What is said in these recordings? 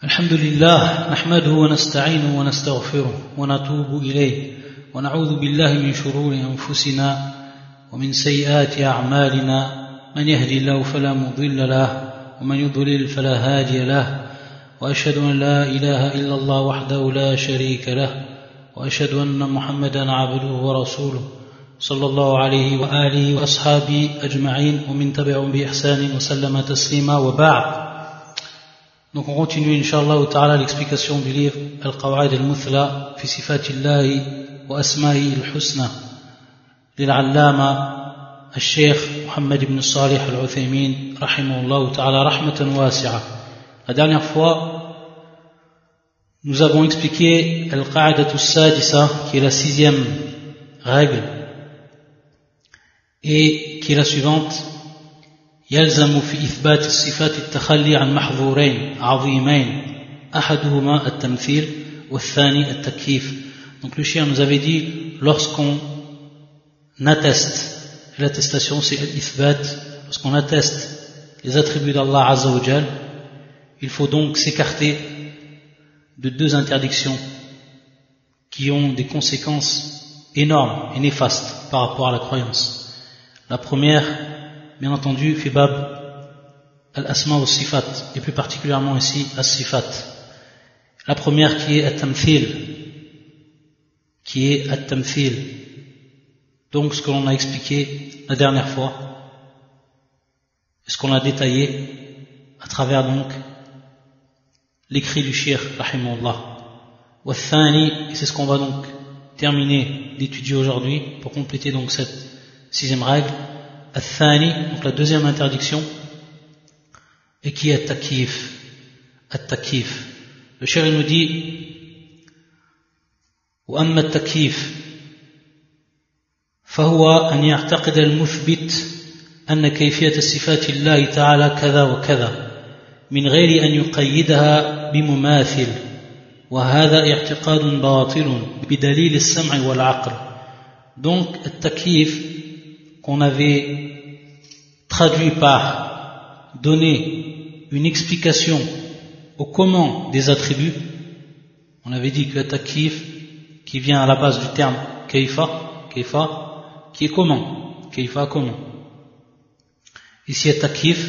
الحمد لله نحمده ونستعينه ونستغفره ونتوب إليه ونعوذ بالله من شرور أنفسنا ومن سيئات أعمالنا من يهدي الله فلا مضل له ومن يضلل فلا هادي له وأشهد أن لا إله إلا الله وحده لا شريك له وأشهد أن محمدا عبده ورسوله صلى الله عليه وآله وأصحابه أجمعين ومن تبعهم بإحسان وسلم تسليما وبعد. Donc on continue Inch'Allah ta'ala l'explication du livre Al-Qawa'id al-Muthla fi sifatillahi wa asma'i al-husna lil-allama al-Sheikh Muhammad ibn Salih al-Uthaymin rahimahullah ta'ala rahmatan wasi'a. La dernière fois nous avons expliqué Al-Qa'idatu al-Sadisa qui est la 6e règle et qui est la suivante: يلزم في إثبات الصفات التخلي عن محظورين عظيمين أحدهما التمثيل والثاني التكييف. Donc le cheikh nous avait dit, lorsqu'on atteste, l'attestation c'est l'ithbat, lorsqu'on atteste les attributs d'Allah Azza wa Jal, il faut donc s'écarter de deux interdictions qui ont des conséquences énormes et néfastes par rapport à la croyance. La première, bien entendu, fi bab al-asma wa sifat, et plus particulièrement ici as-sifat. La première qui est at-tamthil, donc ce que l'on a expliqué la dernière fois, ce qu'on a détaillé à travers donc l'écrit du cheikh rahimahullah. Wa thani, et c'est ce qu'on va donc terminer d'étudier aujourd'hui pour compléter donc cette 6e règle. Al-Thani, donc la deuxième interdiction, et qui est At-Takif. Le cheikh nous dit: وأما التكييف فهو أن يعتقد المثبت أن كيفية صفات الله تعالى كذا وكذا من غير أن يقيدها بمماثل، وهذا اعتقاد باطل بدليل السمع والعقل. Donc التكييف qu'on avait traduit par donner une explication au comment des attributs. On avait dit que le takif, qui vient à la base du terme kaifa, qui est comment, kaifa comment. Ici le takif,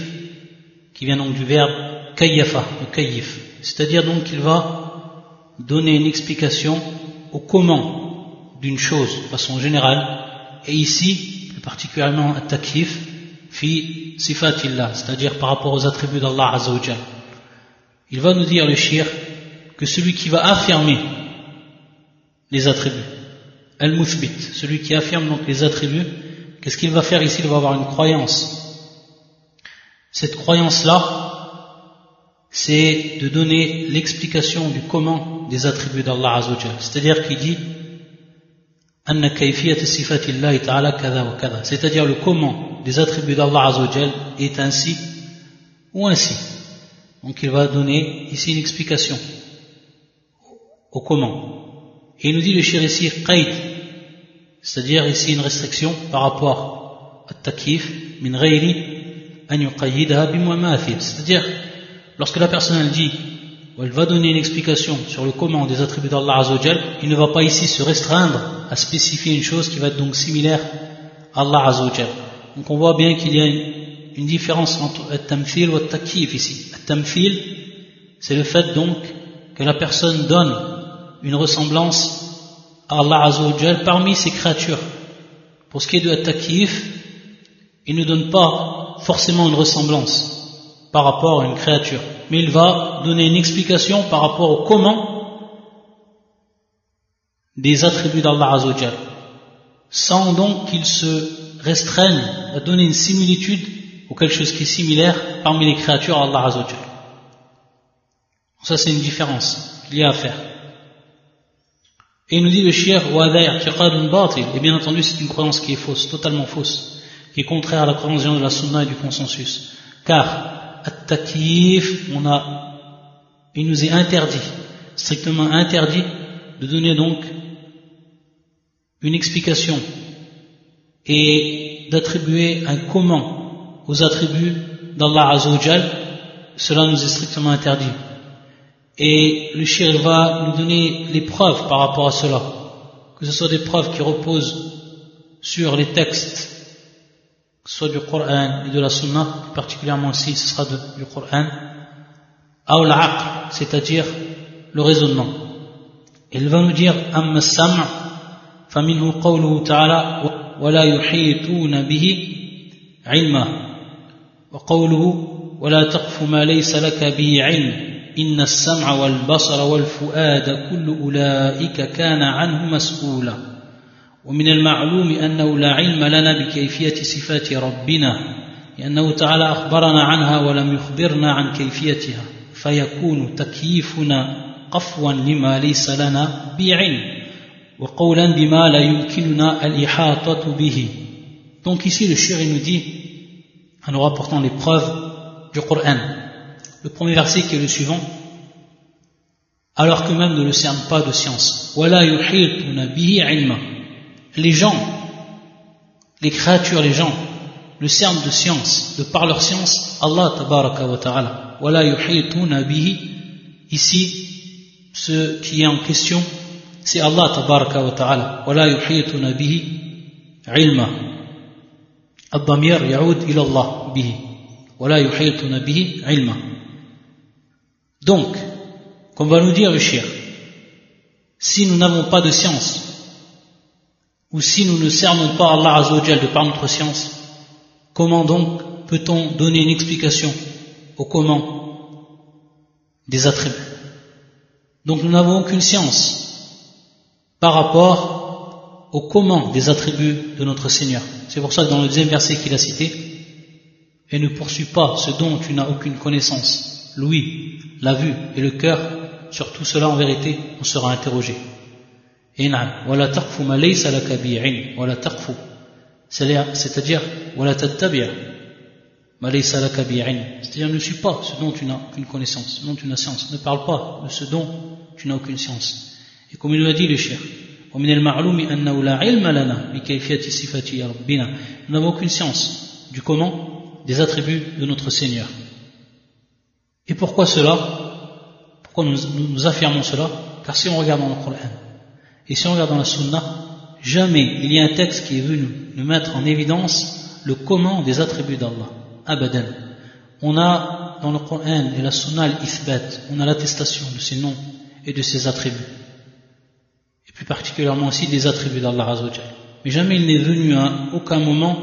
qui vient donc du verbe kayyafa, le kayyif, c'est-à-dire donc qu'il va donner une explication au comment d'une chose de façon générale, et ici particulièrement at-takif fi sifatillah, c'est-à-dire par rapport aux attributs d'Allah Azza wa Jal. Il va nous dire le cheikh que celui qui va affirmer les attributs, al-muthbit, celui qui affirme donc les attributs, qu'est-ce qu'il va faire ici? Il va avoir une croyance. Cette croyance-là, c'est de donner l'explication du comment des attributs d'Allah Azza wa Jal. C'est-à-dire qu'il dit أن كيفية صفات الله تعالى كذا وكذا, c'est-à-dire le comment des attributs d'Allah Azza wa Jal est ainsi ou ainsi. Donc il va donner ici une explication au comment. Et il nous dit le cheikh ici qayd, c'est-à-dire ici une restriction par rapport à takif min ghayri an yuqayyidaha bimumathil, c'est-à-dire lorsque la personne elle dit ou elle va donner une explication sur le comment des attributs d'Allah Azza wa Jal, il ne va pas ici se restreindre à spécifier une chose qui va être donc similaire à Allah Azza wa Jal. Donc on voit bien qu'il y a une différence entre at-tamthil et at-takif ici. At-tamthil, c'est le fait donc que la personne donne une ressemblance à Allah Azza wa Jal parmi ses créatures. Pour ce qui est de at-takif, il ne donne pas forcément une ressemblance par rapport à une créature, mais il va donner une explication par rapport au comment des attributs d'Allah Azza wa Jal, sans donc qu'il se restreigne à donner une similitude ou quelque chose qui est similaire parmi les créatures à Allah Azza wa Jal. Ça c'est une différence qu'il y a à faire. Et il nous dit le cheikh wa i'tiqadun batil, et bien entendu c'est une croyance qui est fausse, totalement fausse, qui est contraire à la croyance de la sunna et du consensus, car at-takif, il nous est interdit, strictement interdit, de donner donc une explication et d'attribuer un comment aux attributs d'Allah Azza wa Jal. Cela nous est strictement interdit. Et le shir va nous donner les preuves par rapport à cela, que ce soit des preuves qui reposent sur les textes, que ce soit du Coran et de la Sunna, particulièrement ici ce sera du Coran, ou l'aql, c'est-à-dire le raisonnement. Il va nous dire amma as-sam' faminhu qawluhu ta'ala wa la yuhituna bihi 'ilma wa qawluhu wa la taqfu ma laysa laka bihi 'ilm inna as-sam'a wal basara wal fu'ada kullu ulaika kana 'anhu mas'ula wa min al-ma'lum annahu la 'ilma lana bi kayfiyati sifati rabbina لأنه تعالى أخبرنا عنها ولم يخبرنا عن كيفيتها فيكون تكييفنا قفوا لما ليس لنا بعلم وقولا بما لا يمكننا الإحاطة به. Donc ici le shir nous dit, en nous rapportant les preuves du Coran, le premier verset qui est le suivant, alors que même ne le cerne pas de science. وَلَا يُحِيطُونَ بِهِ عِلْمًا. Les gens, les créatures, les gens le cernent de science, de par leur science, Allah tabaraka wa ta'ala. وَلَا يُحِيطُونَ بِهِ. Ici, ce qui est en question, c'est Allah tabaraka wa ta'ala. وَلَا يُحِيطُونَ بِهِ عِلْمًا. الضمير يعود إلى الله به. وَلَا يُحِيطُونَ بِهِ عِلْمًا. Donc, comme va nous dire le shir, si nous n'avons pas de science, ou si nous ne cernons pas Allah Azza wa Jal de par notre science, comment donc peut-on donner une explication au comment des attributs? Donc nous n'avons aucune science par rapport au comment des attributs de notre Seigneur. C'est pour ça que dans le deuxième verset qu'il a cité, et ne poursuis pas ce dont tu n'as aucune connaissance, l'ouïe, la vue et le cœur, sur tout cela en vérité on sera interrogé. Et na'am, wala taqfu ma laysa laka bihi 'ilm, wala taqfu, c'est-à-dire wala tattabi' ma laysa laka bihi 'ilm, c'est-à-dire ne suis pas ce dont tu n'as aucune connaissance, ce dont tu n'as science, ne parle pas de ce dont tu n'as aucune science. Et comme il nous a dit le cheikh, ومن المعلوم أنه لا علم لنا بكيفية صفات ربنا, nous n'avons aucune science du comment des attributs de notre Seigneur. Et pourquoi cela? Pourquoi nous affirmons cela? Car si on regarde dans le Coran et si on regarde dans la Sunna, jamais il y a un texte qui est venu nous mettre en évidence le comment des attributs d'Allah. Abadan. On a dans le Coran et la Sunna l'ithbat, on a l'attestation de ses noms et de ses attributs. Et plus particulièrement aussi des attributs d'Allah Azza wa Jal. Mais jamais il n'est venu à aucun moment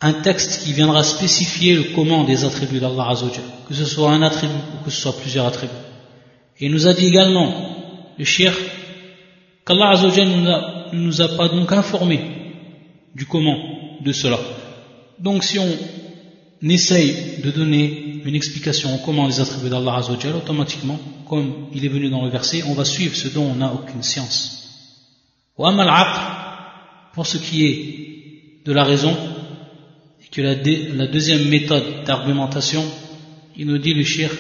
un texte qui viendra spécifier le comment des attributs d'Allah Azza wa Jal, que ce soit un attribut ou que ce soit plusieurs attributs. Et il nous a dit également, le cheikh, qu'Allah Azza wa Jal ne nous a pas donc informé du comment de cela. Donc si on essaye de donner une explication au comment des attributs d'Allah Azza wa Jal, automatiquement, comme il est venu dans le verset, on va suivre ce dont on n'a aucune science. Wa amal aql, pour ce qui est de la raison, et que la deuxième méthode d'argumentation, il nous dit le cheikh,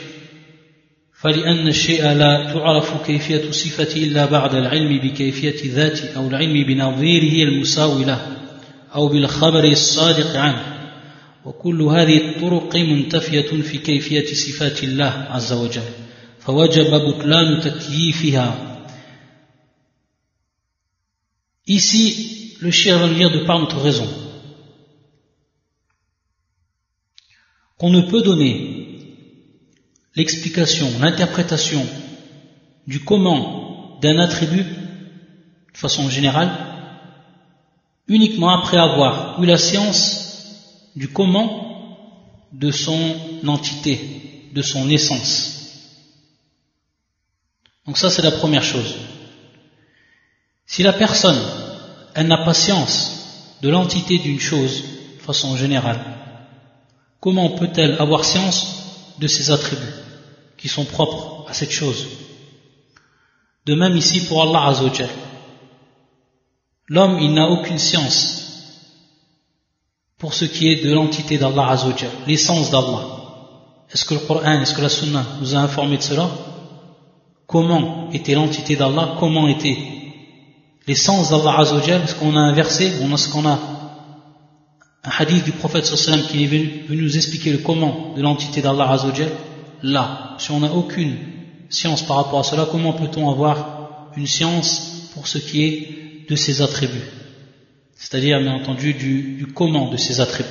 فلأن الشيء لا تعرف كيفية صفته إلا بعد العلم بكيفية ذاته أو العلم بنظيره المساوي له أو بالخبر الصادق عنه وكل هذه الطرق منتفية في كيفية صفات الله عز وجل فوجب بطلان تكييفها. Ici, le cheikh va nous dire de par notre raison qu'on ne peut donner l'explication, l'interprétation du comment d'un attribut de façon générale uniquement après avoir eu la science du comment de son entité, de son essence. Donc ça c'est la première chose. Si la personne elle n'a pas science de l'entité d'une chose de façon générale, comment peut-elle avoir science de ses attributs qui sont propres à cette chose? De même ici pour Allah Azza wa Jal. L'homme, il n'a aucune science pour ce qui est de l'entité d'Allah Azza wa Jal, l'essence d'Allah. Est-ce que le Coran, est-ce que la Sunna nous a informé de cela? Comment était l'entité d'Allah? Comment était l'essence d'Allah Azza wa Jal? Est-ce qu'on a un verset? Est-ce qu'on a un hadith du prophète sallallahu alayhi wa sallam qui est venu nous expliquer le comment de l'entité d'Allah Azza wa Jal? là, si on n'a aucune science par rapport à cela, comment peut-on avoir une science pour ce qui est de ses attributs? C'est-à-dire, bien entendu, du comment de ses attributs.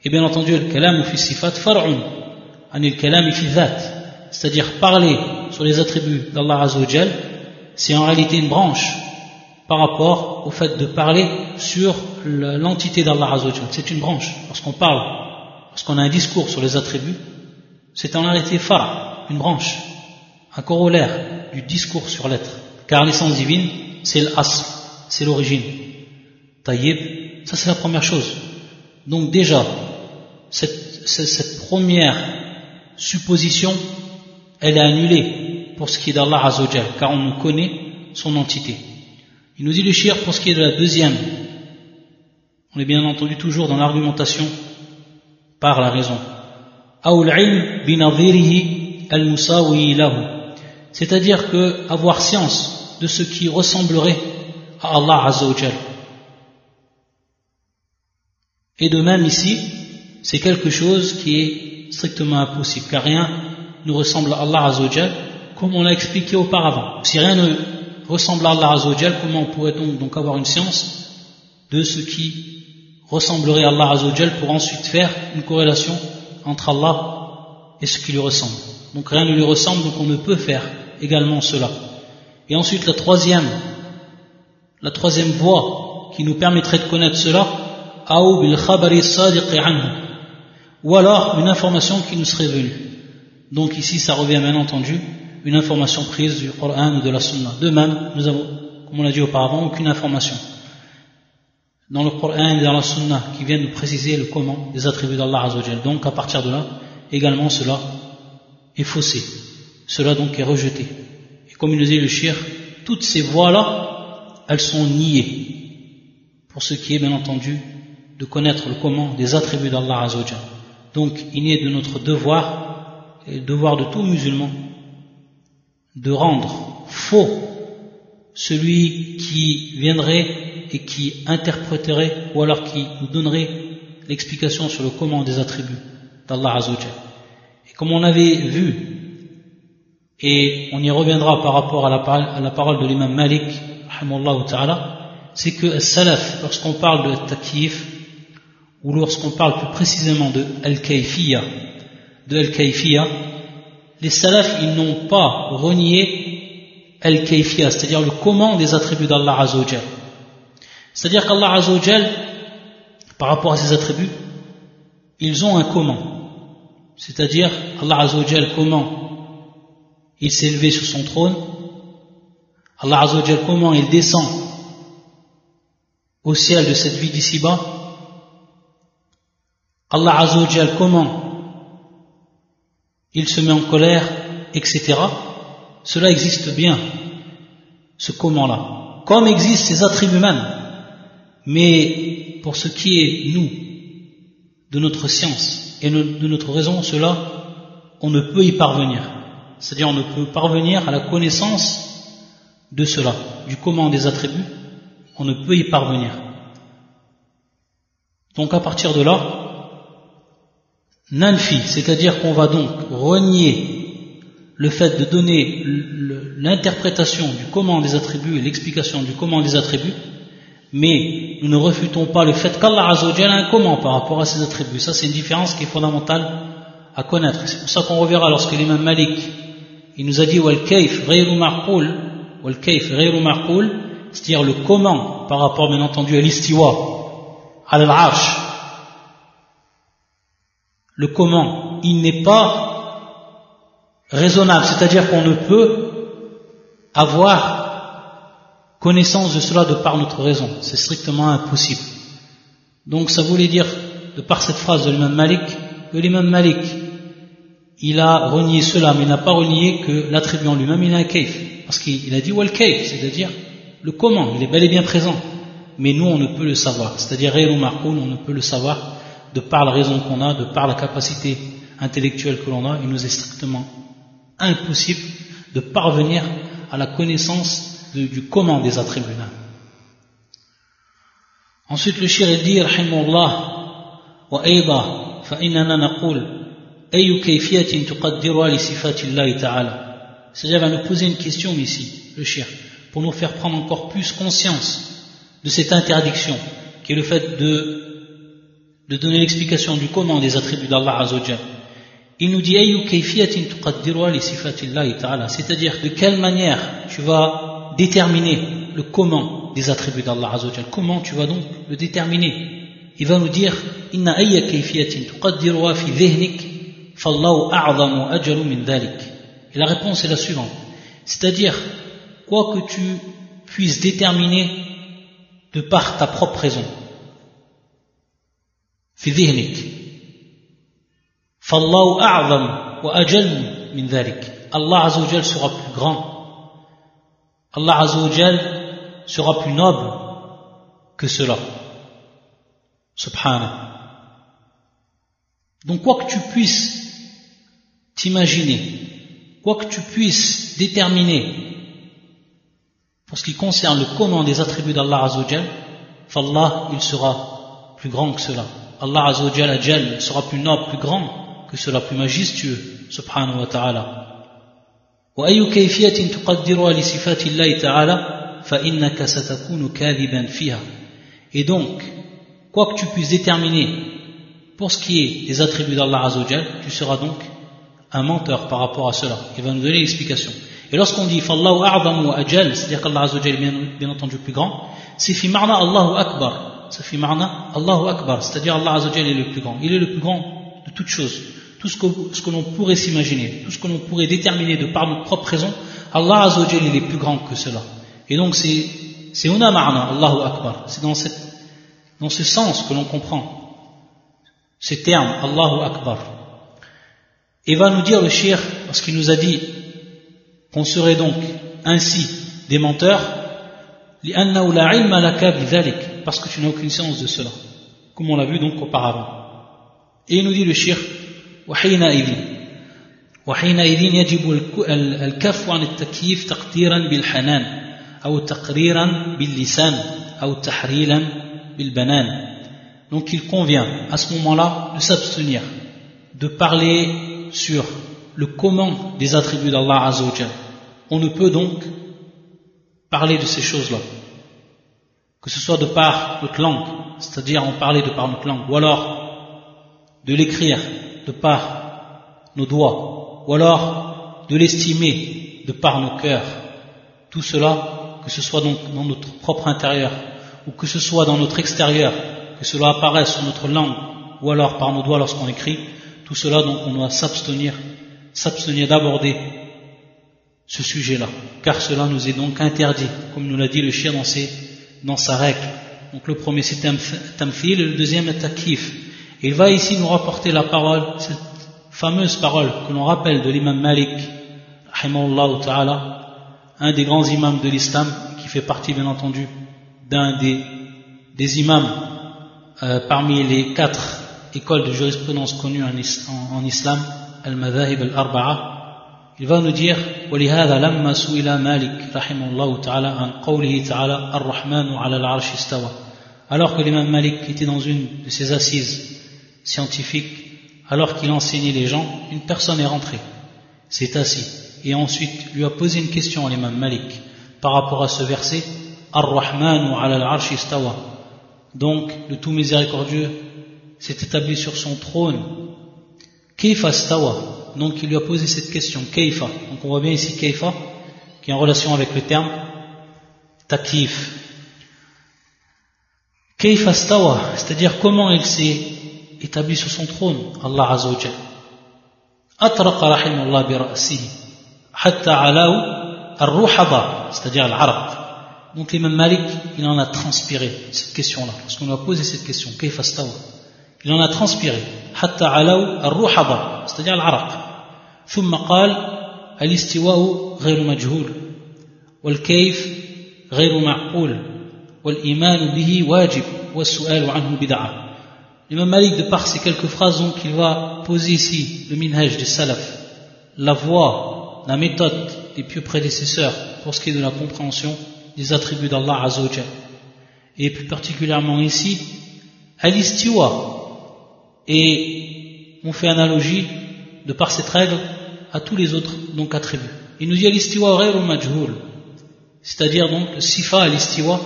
Et bien entendu, al-kalam fi sifat far'un anil kalam fi dhat. C'est-à-dire, parler sur les attributs d'Allah Azza wa Jal, c'est en réalité une branche par rapport au fait de parler sur l'entité d'Allah Azza wa Jal. C'est une branche. Lorsqu'on a un discours sur les attributs, c'est en réalité far', une branche, un corollaire du discours sur l'être. Car l'essence divine, c'est l'asl, c'est l'origine. Taïb, ça c'est la première chose. Donc déjà, cette première supposition, elle est annulée pour ce qui est d'Allah Azza wa Jal, car on ne connaît son entité. Il nous dit le shir pour ce qui est de la deuxième. On est bien entendu toujours dans l'argumentation par la raison. C'est-à-dire que avoir science de ce qui ressemblerait à Allah Azza wa Jal. Et de même ici, c'est quelque chose qui est strictement impossible, car rien ne ressemble à Allah Azza wa Jal, comme on l'a expliqué auparavant. Si rien ne ressemble à Allah Azza wa Jal, comment pourrait-on donc avoir une science de ce qui ressemblerait à Allah Azza wa Jal pour ensuite faire une corrélation entre Allah et ce qui lui ressemble? Donc rien ne lui ressemble, donc on ne peut faire également cela. Et ensuite la troisième voie qui nous permettrait de connaître cela, ou alors une information qui nous serait venue. Donc ici ça revient bien entendu une information prise du Coran ou de la Sunna. De même, nous avons, comme on l'a dit auparavant, aucune information dans le Coran et dans la Sunna qui viennent nous préciser le comment des attributs d'Allah Azza wa Jal. Donc à partir de là, également cela est faussé, cela donc est rejeté. Et comme il nous dit le shir, toutes ces voies-là, elles sont niées pour ce qui est bien entendu de connaître le comment des attributs d'Allah Azza wa Jal. Donc il est de notre devoir, et le devoir de tout musulman, de rendre faux celui qui viendrait et qui interpréterait ou alors qui nous donnerait l'explication sur le comment des attributs d'Allah Azza wa Jal. Et comme on avait vu, et on y reviendra par rapport à la parole de l'imam Malik, rahimahullah ta'ala, c'est que as-salaf, lorsqu'on parle de takyif, ou lorsqu'on parle plus précisément de al-kayfiyya, les salafs, ils n'ont pas renié al-kayfiyya, c'est-à-dire le comment des attributs d'Allah Azza wa Jal. C'est-à-dire qu'Allah Azza wa Jal, par rapport à ses attributs, ils ont un comment. C'est-à-dire, Allah Azza wa Jal, comment il s'est élevé sur son trône, Allah Azza wa Jal, comment il descend au ciel de cette vie d'ici-bas, Allah Azza wa Jal, comment il se met en colère, etc. Cela existe bien, ce comment-là. Comme existent ses attributs même. Mais pour ce qui est, nous, de notre science et de notre raison, cela, on ne peut y parvenir. C'est-à-dire, on ne peut parvenir à la connaissance de cela, du comment des attributs, on ne peut y parvenir. Donc à partir de là, nanfi, c'est-à-dire qu'on va donc renier le fait de donner l'interprétation du comment des attributs et l'explication du comment des attributs, mais nous ne refutons pas le fait qu'Allah Azza wa Jalla a un comment par rapport à ses attributs. Ça c'est une différence qui est fondamentale à connaître. C'est pour ça qu'on reverra lorsque l'imam Malik il nous a dit wal kayf ghayru ma'qul, c'est-à-dire le comment par rapport bien entendu à l'istiwa al-arsh, le comment il n'est pas raisonnable, c'est-à-dire qu'on ne peut avoir connaissance de cela de par notre raison, c'est strictement impossible. Donc ça voulait dire, de par cette phrase de l'imam Malik, que l'imam Malik il a renié cela, mais il n'a pas renié que l'attribut en lui-même il a un kayf, parce qu'il a dit wal kayf, c'est-à-dire le comment, il est bel et bien présent, mais nous on ne peut le savoir, c'est-à-dire ghayru ma'qul, on ne peut le savoir de par la raison qu'on a, de par la capacité intellectuelle que l'on a, il nous est strictement impossible de parvenir à la connaissance du comment des attributs. Ensuite le shir dit rahimahullah wa ayda fa innana naqul أي كيفية تقدرها لصفات الله تعالى. C'est-à-dire, il va nous poser une question ici, le cheikh, pour nous faire prendre encore plus conscience de cette interdiction, qui est le fait de donner l'explication du comment des attributs d'Allah Azza wa Jal. Il nous dit أي كيفية تقدرها لصفات الله تعالى, c'est-à-dire de quelle manière tu vas déterminer le comment des attributs d'Allah Azza wa Jal. Comment tu vas donc le déterminer? Il va nous dire إن أي كيفية تقدرها في ذهنك فالله أعظم وأجل من ذلك. Et la réponse est la suivante, c'est-à-dire quoi que tu puisses déterminer de par ta propre raison. في ذهنك فالله أعظم وأجل من ذلك. Allah Azza wa Jal sera plus grand, Allah Azza wa Jal sera plus noble que cela. Subhanallah. Donc quoi que tu puisses t'imaginer, quoi que tu puisses déterminer pour ce qui concerne le comment des attributs d'Allah Azza wa Jal, fallah, il sera plus grand que cela. Allah Azza wa Jal Ajal sera plus noble, plus grand que cela, plus majestueux, subhanahu wa ta'ala. وأي كيفية تقدرها لصفات الله تعالى فإنك ستكون كاذبا فيها. Et donc, quoi que tu puisses déterminer pour ce qui est des attributs d'Allah Azza wa Jal, tu seras donc un menteur par rapport à cela. Il va nous donner l'explication. Et lorsqu'on dit Fallahu a'zamu wa ajal, c'est-à-dire qu'Allah Azza wa Jal est bien entendu plus grand, c'est fi ma'na Allahu akbar. C'est fi ma'na Allahu akbar, c'est-à-dire Allah Azza wa Jal est le plus grand. Il est le plus grand de toutes choses. Tout ce que l'on pourrait s'imaginer, tout ce que l'on pourrait déterminer de par notre propre raison, Allah Azza wa Jal il est plus grand que cela. Et donc c'est una ma'na Allahu akbar. C'est dans ce sens que l'on comprend ces termes Allahu akbar. Et va nous dire le cheikh, parce qu'il nous a dit qu'on serait donc ainsi des menteurs, لأنه لا علم لك بذلك, parce que tu n'as aucune science de cela, comme on l'a vu donc auparavant. Et il nous dit le cheikh, وحينئذ يجب الكف عن التكييف تقديرا بالحنان أو تقريرا باللسان أو تحريلا بالبنان. Donc il convient à ce moment-là de s'abstenir de parler sur le comment des attributs d'Allah Azza wa Jal. On ne peut donc parler de ces choses-là, que ce soit de par notre langue, c'est-à-dire en parler de par notre langue, ou alors de l'écrire de par nos doigts, ou alors de l'estimer de par nos cœurs. Tout cela, que ce soit donc dans notre propre intérieur, ou que ce soit dans notre extérieur, que cela apparaisse sur notre langue, ou alors par nos doigts lorsqu'on écrit, tout cela donc on doit s'abstenir d'aborder ce sujet-là, car cela nous est donc interdit, comme nous l'a dit le cheikh dans sa règle. Donc le premier c'est tamthil et le deuxième est takif. Et il va ici nous rapporter la parole, cette fameuse parole que l'on rappelle de l'imam Malik, rahimahullah ta'ala, un des grands imams de l'islam, qui fait partie bien entendu d'un des imams parmi les 4 écoles de jurisprudence connues en islam, al-madhahib al-arba'a. Il va nous dire وَلِهَذَا لَمَّا سُئِلَ مَالِكْ رحمه الله تعالى عن قوله تعالى الرحمن على العرش استوى. Alors que l'imam Malik était dans une de ses assises scientifiques, alors qu'il enseignait les gens, une personne est rentrée, s'est assis, et ensuite lui a posé une question à l'imam Malik par rapport à ce verset Ar-Rahmanu ala al-arsh istawa. Donc le tout miséricordieux s'est établi sur son trône. Kayfa istawa. Donc il lui a posé cette question, Kayfa. Donc on voit bien ici Kayfa qui est en relation avec le terme Takif. Kayfa istawa, c'est-à-dire comment il s'est établi sur son trône, Allah Azza wa Jal. Atraqa rahimahullah bi ra'sihi hatta alaw ar-ruhada, c'est-à-dire al-araq. Donc l'imam Malik, il en a transpiré cette question-là. Lorsqu'on lui a posé cette question, Kayfa istawa, il en a transpiré. Hatta alaw ar-ruhada, c'est-à-dire al-araq. ثم قال الاستواء غير مجهول والكيف غير معقول والإيمان به واجب والسؤال عنه بدعة. L'imam Malik, de par ces quelques phrases, donc, il va poser ici le minhaj des salaf, la voie, la méthode des pieux prédécesseurs pour ce qui est de la compréhension des attributs d'Allah Azza wa Jal. Et plus particulièrement ici, al-istiwa. Et on fait analogie de par cette règle, à tous les autres donc attributs. Il nous dit al-istiwa ghayru majhul, c'est-à-dire donc le sifa al-istiwa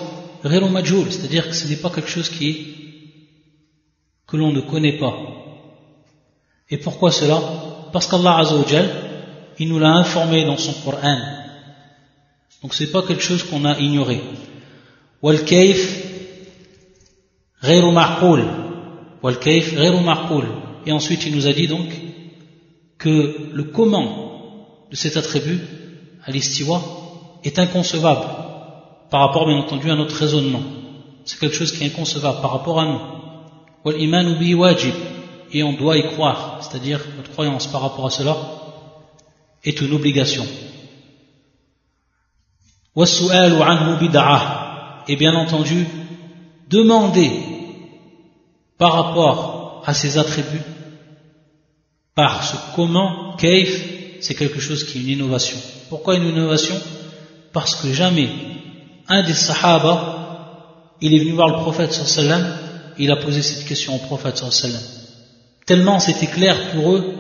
ghayru majhul, c'est-à-dire que ce n'est pas quelque chose que l'on ne connaît pas. Et pourquoi cela? Parce qu'Allah Azza wa Jal, il nous l'a informé dans son Coran. Donc c'est pas quelque chose qu'on a ignoré. Wal kayf ghayru ma'qul, wal kayf ghayru ma'qul. Et ensuite il nous a dit donc que le comment de cet attribut à l'istiwa est inconcevable par rapport bien entendu à notre raisonnement. C'est quelque chose qui est inconcevable par rapport à nous. Wal imanu bihi wajib, et on doit y croire, c'est-à-dire notre croyance par rapport à cela est une obligation. Was-su'alu anhu bid'ah, et bien entendu demander par rapport à ces attributs par ce comment, kayf, c'est quelque chose qui est une innovation. Pourquoi une innovation? Parce que jamais un des sahaba il est venu voir le prophète sallallahu alayhi wa sallam, il a posé cette question au prophète sallallahu alayhi wa sallam. Tellement c'était clair pour eux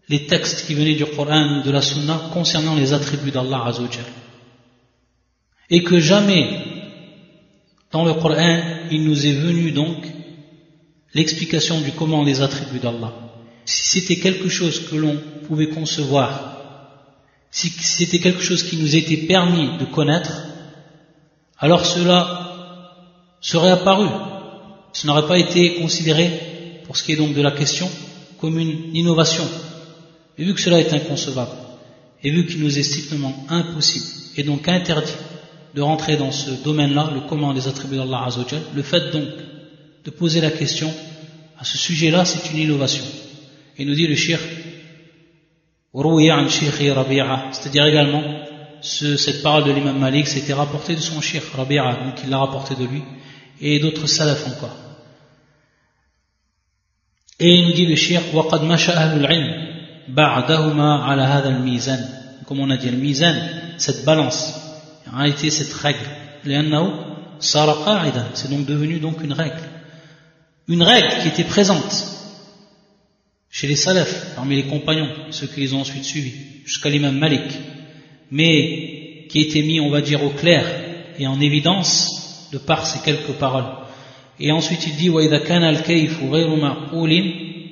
les textes qui venaient du Coran, de la Sunna concernant les attributs d'Allah Azza wa Jal. Et que jamais dans le Coran il nous est venu donc l'explication du comment des attributs d'Allah. Si c'était quelque chose que l'on pouvait concevoir, si c'était quelque chose qui nous était permis de connaître, alors cela serait apparu. Ce n'aurait pas été considéré, pour ce qui est donc de la question, comme une innovation. Et vu que cela est inconcevable, et vu qu'il nous est strictement impossible, et donc interdit de rentrer dans ce domaine-là, le comment des attributs d'Allah Azza wa Jal, le fait donc de poser la question à ce sujet-là, c'est une innovation. Et nous dit le shir, c'est-à-dire également cette parole de l'imam Malik, c'était rapporté de son shir Rabi'a, donc il l'a rapporté de lui, et d'autres salaf encore. Et il nous dit le shir, وَقَدْ مَشَأَ أَهْلُ الْعِلْمِ بَعْدَهُمَا عَلَى هَذَا الْمِيزَانِ, comme on a dit, le mizan, cette balance, en réalité cette règle, لأنه صار قاعدة, c'est donc devenu donc une règle qui était présente chez les salafs, parmi les compagnons, ceux qui les ont ensuite suivis, jusqu'à l'imam Malik, mais qui a été mis, on va dire, au clair et en évidence de par ces quelques paroles. Et ensuite il dit وَإِذَا كَانَ الْكَيْفُ غَيْرُ مَعْقُولٍ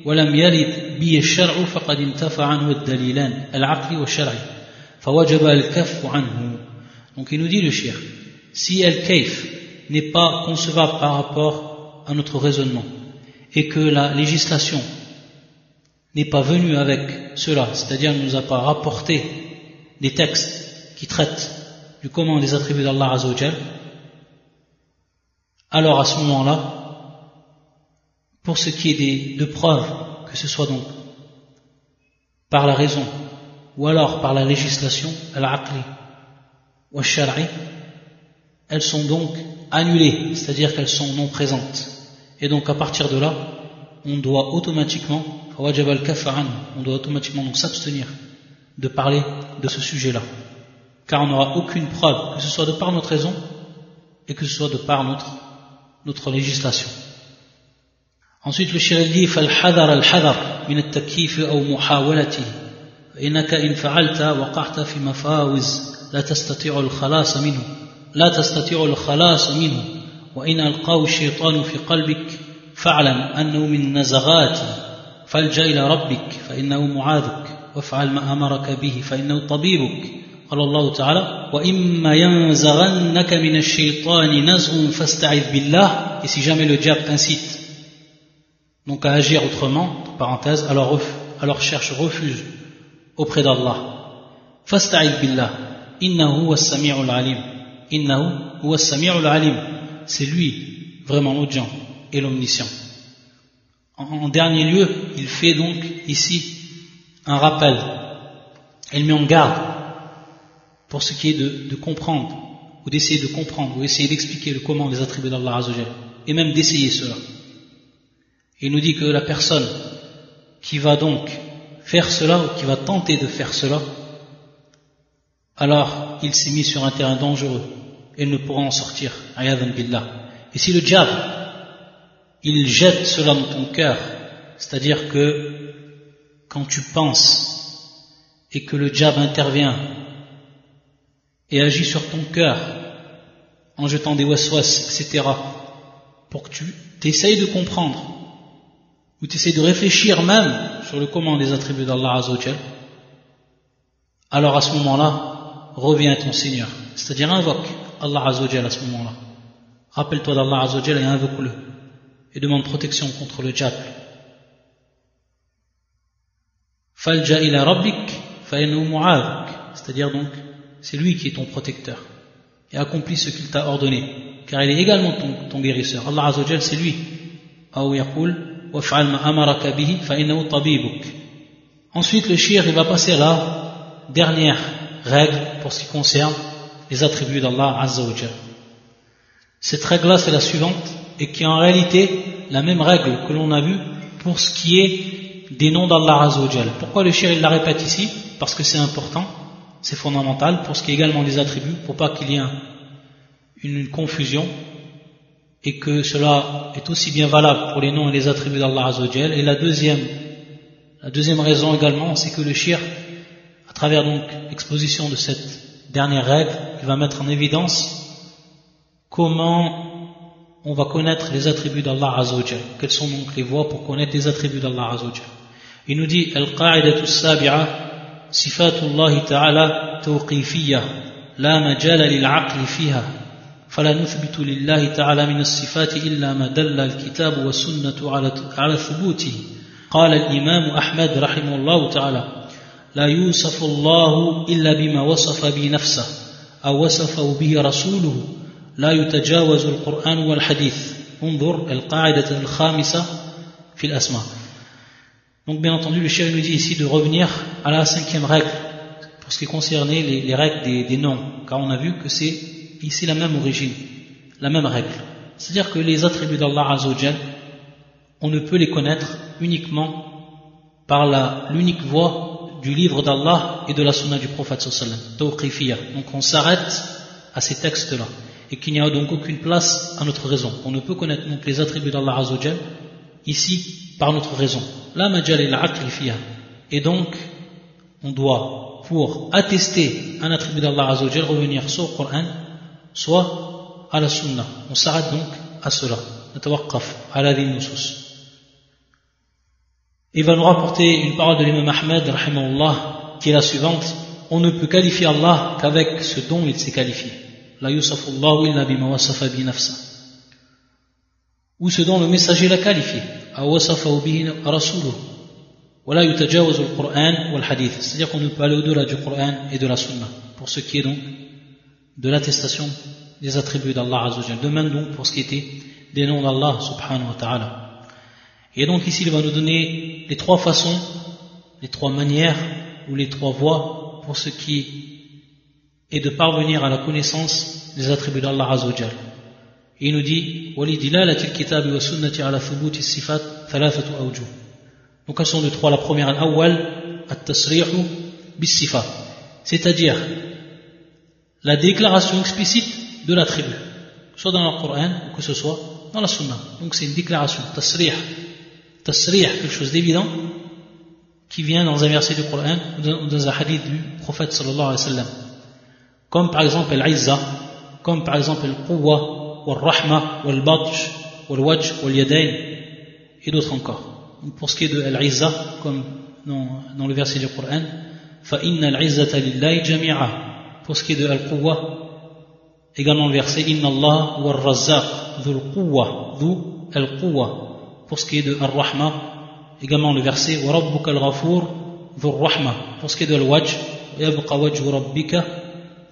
وَلَمْ يَرِدْ بِهِ الشَّرْعُ فَقَدْ انْتَفَى عَنْهُ الدَّلِيلَانِ الْعَقْلِ وَالشَّرْعِ فَوَجَبَ الْكَفُّ عَنْهُ. Donc il nous dit le shir, si al-kayf n'est pas concevable par rapport à notre raisonnement et que la législation n'est pas venue avec cela, c'est-à-dire ne nous a pas rapporté des textes qui traitent du comment des attributs d'Allah Azza wa Jal, alors à ce moment-là, pour ce qui est de preuves, que ce soit donc par la raison ou alors par la législation, al-aqli ou al-shar'i, elles sont donc annulées, c'est-à-dire qu'elles sont non présentes. Et donc à partir de là, on doit automatiquement donc s'abstenir de parler de ce sujet-là, car on n'aura aucune preuve, que ce soit de par notre raison et que ce soit de par notre législation. Ensuite le shir dit فالحذر الحذر من التكييف أو محاولته فإنك إن فعلت وقعت في مفاوز لا تستطيع الخلاص منه وإن ألقاه الشيطان في قلبك فاعلم أنه من نزغات فالجأ إلى ربك فإنه معاذك وافعل ما أمرك به فإنه طبيبك. قال الله تعالى وإما ينزغنك من الشيطان نزغ فاستعذ بالله. Et si jamais le diable incite donc à agir autrement, entre parenthèses, alors cherche refuge auprès d'Allah. فاستعذ بالله إنه هو السميع العليم. إنه هو السميع العليم. C'est lui vraiment l'audient et l'omniscient. En dernier lieu, il fait donc ici un rappel. Il met en garde pour ce qui est de comprendre, ou d'essayer de comprendre, ou essayer d'expliquer le comment des attributs d'Allah Azza wa Jalla, et même d'essayer cela. Il nous dit que la personne qui va donc faire cela, ou qui va tenter de faire cela, alors il s'est mis sur un terrain dangereux, et il ne pourra en sortir. Ayadhan billah. Et si le diable il jette cela dans ton cœur, c'est-à-dire que quand tu penses et que le diable intervient et agit sur ton cœur en jetant des waswas, etc., pour que tu essayes de comprendre ou tu essayes de réfléchir même sur le comment des attributs d'Allah Azza wa Jal, alors à ce moment-là, reviens à ton Seigneur, c'est-à-dire invoque Allah Azza wa Jal à ce moment-là. Rappelle-toi d'Allah Azza wa Jal et invoque-le et demande protection contre le diable. Falja ila rabbik fa innahu mu'adhuk, c'est-à-dire donc c'est lui qui est ton protecteur et accomplis ce qu'il t'a ordonné, car il est également ton guérisseur. Allah Azza wa Jal, c'est lui. Aw yaqul waf'al ma amaraka bihi fa innahu tabibuk. Ensuite le shir il va passer à la dernière règle pour ce qui concerne les attributs d'Allah Azza wa Jal. Cette règle-là c'est la suivante, et qui est en réalité la même règle que l'on a vue pour ce qui est des noms d'Allah Azza wa Jal. Pourquoi le shir il la répète ici? Parce que c'est important, c'est fondamental pour ce qui est également des attributs, pour pas qu'il y ait une confusion, et que cela est aussi bien valable pour les noms et les attributs d'Allah Azza wa Jal. Et la deuxième raison également, c'est que le shir, à travers donc l'exposition de cette dernière règle, il va mettre en évidence comment on va connaître les attributs d'Allah Azza wa Jal. Quelles sont donc les voies pour connaître les attributs d'Allah Azza wa Jal? Il nous dit Al-Qa'idatu as-Sabi'a Sifatullahi ta'ala tawqifiyya la majala lil-'aqli fiha fala nuthbitu lillahi ta'ala min as-sifati illa ma dalla al-kitabu wa sunnatu ala thubutihi. Qala al-imam Ahmad rahimahullah ta'ala la yusafu Allahu illa bima wasafa bi nafsihi aw wasafahu bihi rasuluhu لا يتجاوز القرآن والحديث انظر القاعدة الخامسة في الأسماء. Donc bien entendu le cheikh nous dit ici de revenir à la cinquième règle pour ce qui concernait les règles des noms, car on a vu que c'est ici la même origine, la même règle, c'est-à-dire que les attributs d'Allah Azza wa Jal on ne peut les connaître uniquement par l'unique voie du livre d'Allah et de la sunna du prophète sallallahu alayhi wa sallam, tawqifiyya. Donc on s'arrête à ces textes là et qu'il n'y a donc aucune place à notre raison. On ne peut connaître donc les attributs d'Allah Azza wa Jal ici par notre raison. La majal et la aqli fiha. Et donc, on doit, pour attester un attribut d'Allah Azza wa Jal, revenir soit au Coran, soit à la Sunna. On s'arrête donc à cela. Natawaqqaf ala dhi nusus. Il va nous rapporter une parole de l'imam Ahmed, rahimahullah, qui est la suivante. On ne peut qualifier Allah qu'avec ce dont il s'est qualifié. La yusafu Allahu illa bima wasafa bi nafsa, ou ce dont le messager l'a qualifié, aw wasafahu bihi rasuluhu, wa la yutajawazu al-Qur'an wal hadith, c'est-à-dire qu'on ne peut aller au-delà du Coran et de la Sunna pour ce qui est donc de l'attestation des attributs d'Allah Azza wa Jalla. De même donc pour ce qui était des noms d'Allah subhanahu wa ta'ala. Et donc ici il va nous donner les trois façons, les trois manières ou les trois voies pour ce qui et de parvenir à la connaissance des attributs d'Allah Azza wa Jal. Et il nous dit وَلِدِلَالَةِ الْكِتَابِ وَالسُّنَّةِ عَلَى ثُبُوتِ الصِّفَاتِ ثَلَاثَةُ أَوْجُهٍ. Donc elles sont de trois. La première, al-awwal at-tasrihu bis-sifat, c'est-à-dire la déclaration explicite de l'attribut, soit dans le Coran ou que ce soit dans la Sunna. Donc c'est une déclaration, tasrih, quelque chose d'évident qui vient dans un verset du Coran ou dans un hadith du prophète sallallahu alayhi wa sallam. Comme par exemple al-izza, comme par exemple al-quwwa, wal-rahma, wal-batsh, wal-wajh, wal-yadayn, et d'autres encore. Donc pour ce qui est de al-izza, comme dans le verset du Coran, fa inna al-izzata lillahi jami'a. Pour ce qui est de al-quwwa, également le verset inna Allah wal-razzaq, dhul quwwa, dhu al-quwwa. Pour ce qui est de al-rahma, également le verset wa rabbuka al-ghafur, dhul rahma. Pour ce qui est de al-wajh, yabqa wajhu rabbika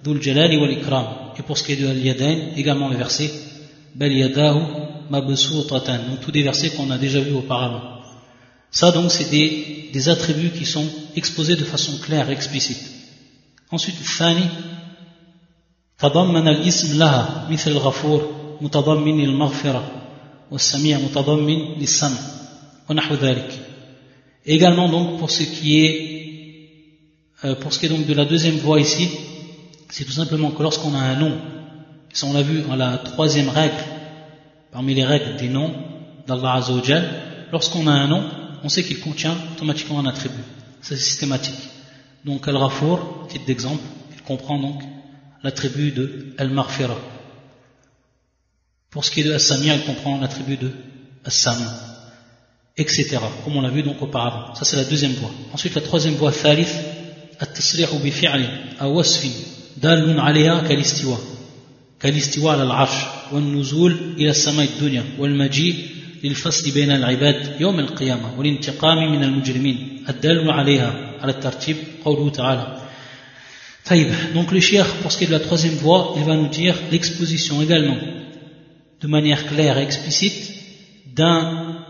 dhul jalali wal ikram. Et pour ce qui est de al-yadayn, également le verset bal yadahu mabsutatan. Donc tous des versets qu'on a déjà vus auparavant. Ça donc c'est des attributs qui sont exposés de façon claire et explicite. Ensuite, الثاني تضمن الاسم لها مثل الغفور متضمن المغفرة والسميع متضمن للسمع ونحو ذلك. Également donc pour ce qui est donc de la deuxième voie ici, c'est tout simplement que lorsqu'on a un nom, et ça on l'a vu dans la troisième règle parmi les règles des noms d'Allah Azza wa Jal, lorsqu'on a un nom, on sait qu'il contient automatiquement un attribut. C'est systématique. Donc Al-Ghafour, titre d'exemple, il comprend donc l'attribut de Al-Maghfira. Pour ce qui est de As-Sami', il comprend l'attribut de As-Sam', etc. Comme on l'a vu donc auparavant. Ça c'est la deuxième voie. Ensuite la troisième voie, Thalith, At-Tasrihu bi fi'li aw wasfin dalun 'alayha kal-istiwa. Kal-istiwa 'ala al-'arsh wan-nuzul ila as-sama'i ad-dunya wal-maji' للفصل بين العباد يوم القيامة والانتقام من المجرمين الدال عليها على الترتيب قوله تعالى. Donc le cheikh, pour ce qui est de la troisième voie, il va nous dire l'exposition également de manière claire et explicite d'un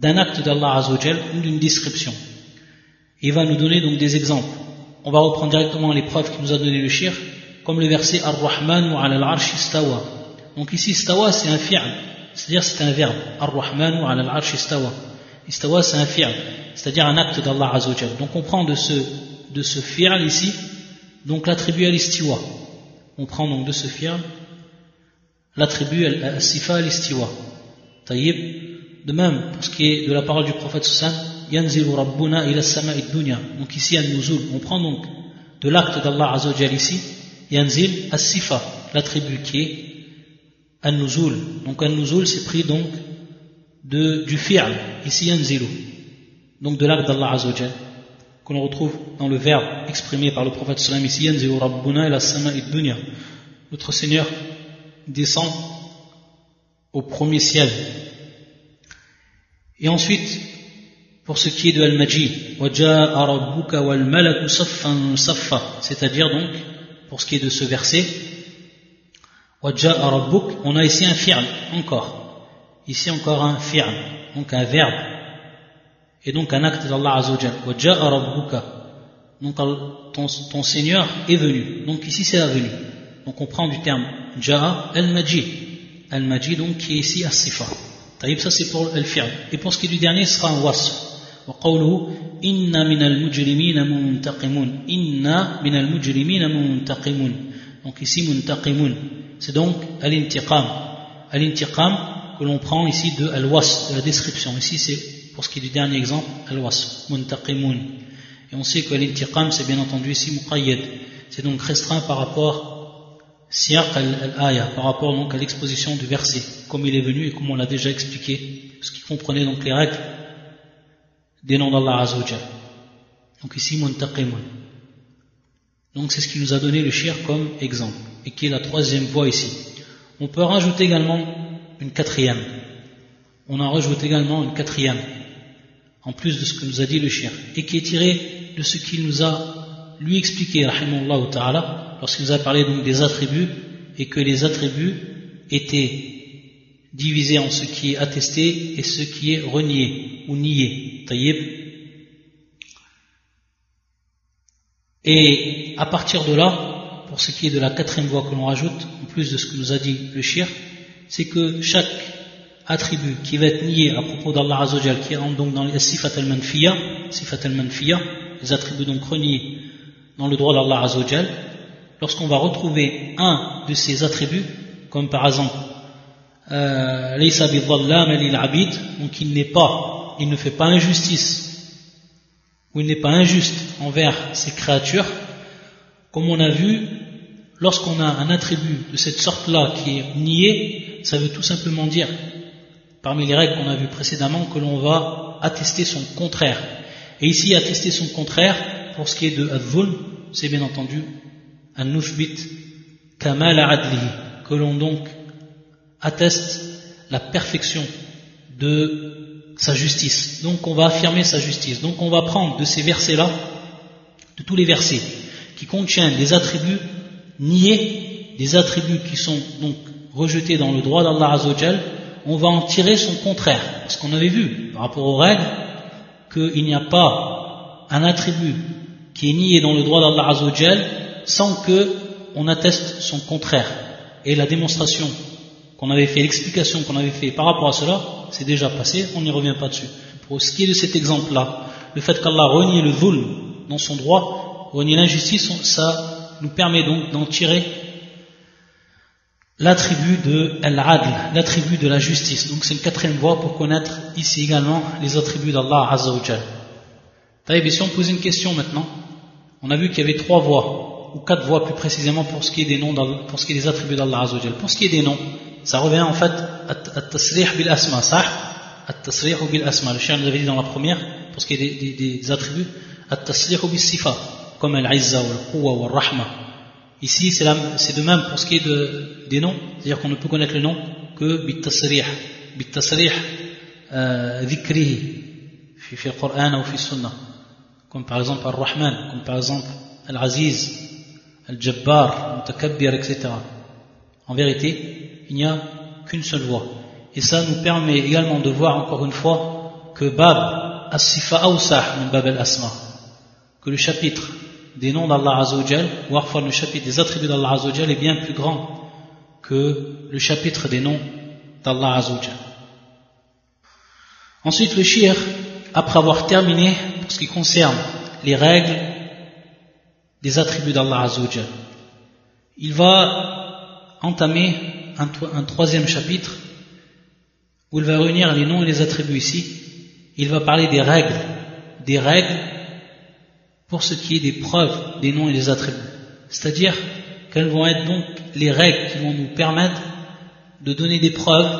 acte d'Allah Azza wa Jal ou d'une description. Il va nous donner donc des exemples. On va reprendre directement les preuves qu'il nous a donné le cheikh, comme le verset Ar-Rahmanu 'ala al-'arshi istawa. Donc ici istawa c'est un fi'l, c'est-à-dire c'est un verbe. Ar-Rahmanu 'ala al-'arshi istawa. Istawa c'est un fi'l, c'est-à-dire un acte d'Allah Azza wa Jal. Donc on prend de ce fi'l ici donc l'attribut al-istiwa. On prend donc de ce fi'l l'attribut al-sifa al-istiwa. Tayyib. De même, pour ce qui est de la parole du prophète sallallahu alayhi wa sallam, yanzilu rabbuna ila as-sama'i ad-dunya. Donc ici an-nuzul, on prend donc de l'acte d'Allah Azza wa Jal ici, yanzil as-sifa, l'attribut qui est an-nuzul. Donc an-nuzul c'est pris donc du fi'l, ici yanzilu. Donc de l'acte d'Allah Azza wa Jal, que l'on retrouve dans le verbe exprimé par le prophète sallallahu alayhi wa sallam ici, yanzilu rabbuna ila as-sama'i ad-dunya. Notre Seigneur descend au premier ciel. Et ensuite, pour ce qui est de Al-Majid, وَجَاءَ رَبُّكَ وَالْمَلَكُ صَفًّا صَفًّا, c'est-à-dire donc, pour ce qui est de ce verset, وَجَاءَ رَبُّكَ, on a ici un fi'l, encore. Ici encore un fi'l, donc un verbe. Et donc un acte d'Allah Azza wa Jal. وَجَاءَ رَبُّكَ, donc ton Seigneur est venu. Donc ici c'est la venue. Donc on prend du terme Ja'a al-Majid. Al-Majid donc qui est ici as-sifa. Taïb, ça c'est pour al-fi'l. Et pour ce qui est du dernier, ce sera un wasf. Wa qawluhu inna min al-mujrimina muntaqimun. Inna min al-mujrimina muntaqimun. Donc ici muntaqimun. C'est donc al-intiqam. Al-intiqam que l'on prend ici de al-wasf, de la description. Ici c'est pour ce qui est du dernier exemple, al-wasf, muntaqimun. Et on sait que l'intiqam c'est bien entendu ici muqayyad. C'est donc restreint par rapport siyaq al-aya, par rapport donc à l'exposition du verset, comme il est venu et comme on l'a déjà expliqué, ce qui comprenait donc les règles des noms d'Allah Azza wa Jal. Donc ici muntaqimun. Donc c'est ce qui nous a donné le shir comme exemple, et qui est la troisième voie ici. On peut rajouter également une quatrième. On en rajoute également une quatrième, en plus de ce que nous a dit le shir, et qui est tiré de ce qu'il nous a lui expliqué, rahimahullah ta'ala, lorsqu'il nous a parlé donc des attributs, et que les attributs étaient divisés en ce qui est attesté et ce qui est renié ou nié. Tayyib. Et à partir de là, pour ce qui est de la quatrième voie que l'on rajoute, en plus de ce que nous a dit le shir, c'est que chaque attribut qui va être nié à propos d'Allah Azza wa Jal, qui rentre donc dans les sifat al-manfiya, les attributs donc reniés dans le droit d'Allah Azza wa Jal, lorsqu'on va retrouver un de ces attributs, comme par exemple laysa bidhallam lil abid, donc il ne fait pas injustice, ou il n'est pas injuste envers ses créatures, comme on a vu, lorsqu'on a un attribut de cette sorte-là qui est nié, ça veut tout simplement dire, parmi les règles qu'on a vues précédemment, que l'on va attester son contraire. Et ici, attester son contraire, pour ce qui est de al-dhulm, c'est bien entendu an nushbit kamal adlihi, que l'on donc atteste la perfection de sa justice. Donc on va affirmer sa justice. Donc on va prendre de ces versets-là, de tous les versets qui contiennent des attributs niés, des attributs qui sont donc rejetés dans le droit d'Allah Azza wa Jal, on va en tirer son contraire. Parce qu'on avait vu, par rapport aux règles, qu'il n'y a pas un attribut qui est nié dans le droit d'Allah Azza wa Jal sans que on atteste son contraire. Et la démonstration qu'on avait fait, l'explication qu'on avait fait par rapport à cela, c'est déjà passé, on n'y revient pas dessus. Pour ce qui est de cet exemple-là, le fait qu'Allah renie le dhulm dans son droit, renie l'injustice, ça nous permet donc d'en tirer l'attribut de al-adl, l'attribut de la justice. Donc c'est une quatrième voie pour connaître ici également les attributs d'Allah Azza wa Jal. Et si on pose une question maintenant, on a vu qu'il y avait 3 voies, ou 4 voies plus précisément pour ce qui est des noms, pour ce qui est des attributs d'Allah Azza wa Jal. Pour ce qui est des noms, ça revient en fait à at-tasrih bil asma, sah, at-tasrih bil asma. Le cheikh nous avait dit dans la première, pour ce qui est des attributs, at-tasrih bil sifa, comme al-izza, al-quwa, al-rahma. Ici, c'est de même pour ce qui est des noms, c'est-à-dire qu'on ne peut connaître le nom que bit-tasrih dhikrihi, fi al-Qur'an ou fi sunnah, comme par exemple al-Rahman, comme par exemple al-Aziz, al-Jabbar, al-Mutakabbir, etc. En vérité, il n'y a qu'une seule voie. Et ça nous permet également de voir encore une fois que Bab as-sifa awsah min Bab al-asma, que le chapitre des noms d'Allah Azza wa Jal, ou parfois le chapitre des attributs d'Allah Azza wa Jal est bien plus grand que le chapitre des noms d'Allah Azza wa Jal. Ensuite, le shir, après avoir terminé pour ce qui concerne les règles des attributs d'Allah Azza wa Jal, il va entamer un troisième chapitre où il va réunir les noms et les attributs ici. Il va parler des règles pour ce qui est des preuves des noms et des attributs. C'est-à-dire quelles vont être donc les règles qui vont nous permettre de donner des preuves